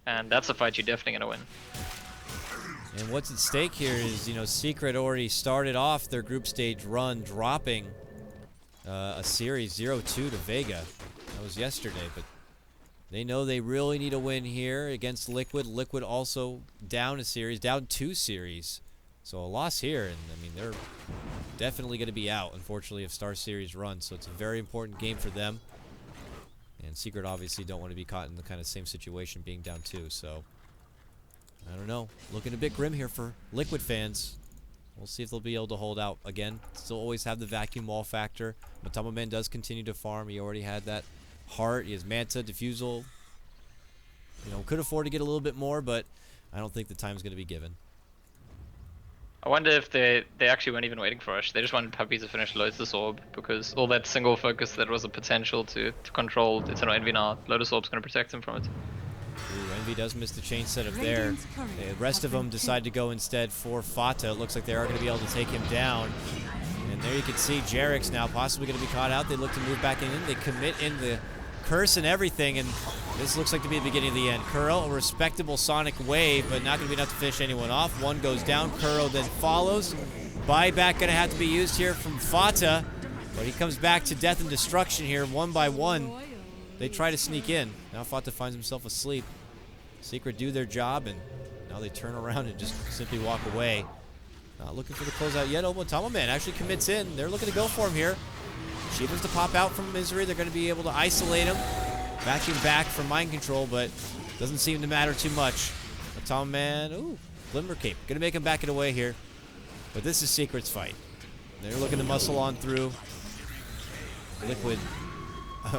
C: and that's a fight you're definitely gonna win.
A: And what's at stake here is, you know, Secret already started off their group stage run dropping a series 0-2 to Vega. That was yesterday, but they know they really need a win here against Liquid. Liquid also down a series, down 2 series. So a loss here, and I mean, they're definitely going to be out, unfortunately, if Star Series runs. So it's a very important game for them. And Secret obviously don't want to be caught in the kind of same situation being down 2. So I don't know. Looking a bit grim here for Liquid fans. We'll see if they'll be able to hold out. Again, still always have the vacuum wall factor. Matama Man does continue to farm. He already had that heart. He has Manta, Diffusal. You know, could afford to get a little bit more, but I don't think the time's going to be given.
C: I wonder if they actually weren't even waiting for Rush. They just wanted Puppey to finish Lotus Orb, because all that single focus that was a potential to control Eternal Envy now, Lotus Orb's going to protect him from it.
A: Ooh, Envy does miss the chain setup there. The rest of them decide to go instead for Fata. It looks like they are going to be able to take him down. And there you can see Jerix now possibly going to be caught out. They look to move back in. They commit in the curse and everything, and this looks like to be the beginning of the end. Kuro, a respectable Sonic wave, but not going to be enough to finish anyone off. One goes down. Kuro then follows. Buyback going to have to be used here from Fata, but he comes back to death and destruction here, one by one. They try to sneak in. Now Fata finds himself asleep. Secret do their job, and now they turn around and just simply walk away. Not looking for the closeout yet. Tama Man actually commits in. They're looking to go for him here. Shivers to pop out from Misery. They're going to be able to isolate him. Backing back from mind control, but doesn't seem to matter too much. Tama Man, ooh, Glimmer Cape. Going to make him back it away here. But this is Secret's fight. They're looking to muscle on through. Liquid,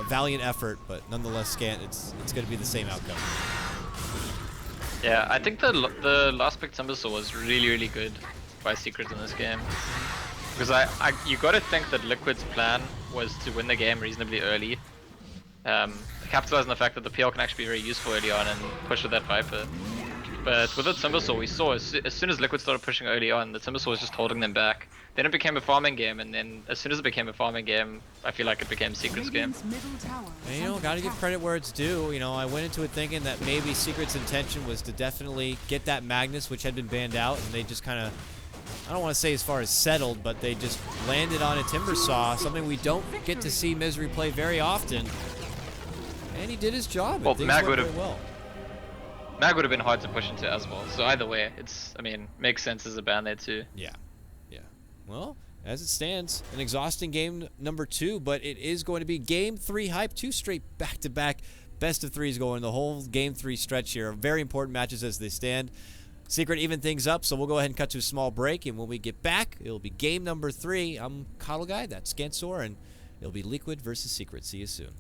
A: valiant effort, but nonetheless, Scant, it's going to be the same outcome.
C: Yeah, I think the last pick Timbersaw was really good by Secret in this game. Because you got to think that Liquid's plan was to win the game reasonably early. Capitalize on the fact that the PL can actually be very useful early on and push with that Viper. But with the Timbersaw, we saw as soon as Liquid started pushing early on, the Timbersaw was just holding them back. Then it became a farming game, and then as soon as it became a farming game, I feel like it became Secret's game.
A: And, you know, gotta give credit where it's due. You know, I went into it thinking that maybe Secret's intention was to definitely get that Magnus, which had been banned out, and they just kind of, I don't want to say as far as settled, but they just landed on a Timbersaw, something we don't get to see Misery play very often. And he did his job.
C: Well,
A: Mag would have
C: been hard to push into as well. So either way, makes sense as a ban there too.
A: Yeah. Well, as it stands, an exhausting game number 2, but it is going to be game 3 hype. 2 straight back-to-back best of 3s going the whole game 3 stretch here. Very important matches as they stand. Secret even things up, so we'll go ahead and cut to a small break, and when we get back, it'll be game number 3. I'm KotLGuy, that's Scant, and it'll be Liquid versus Secret. See you soon.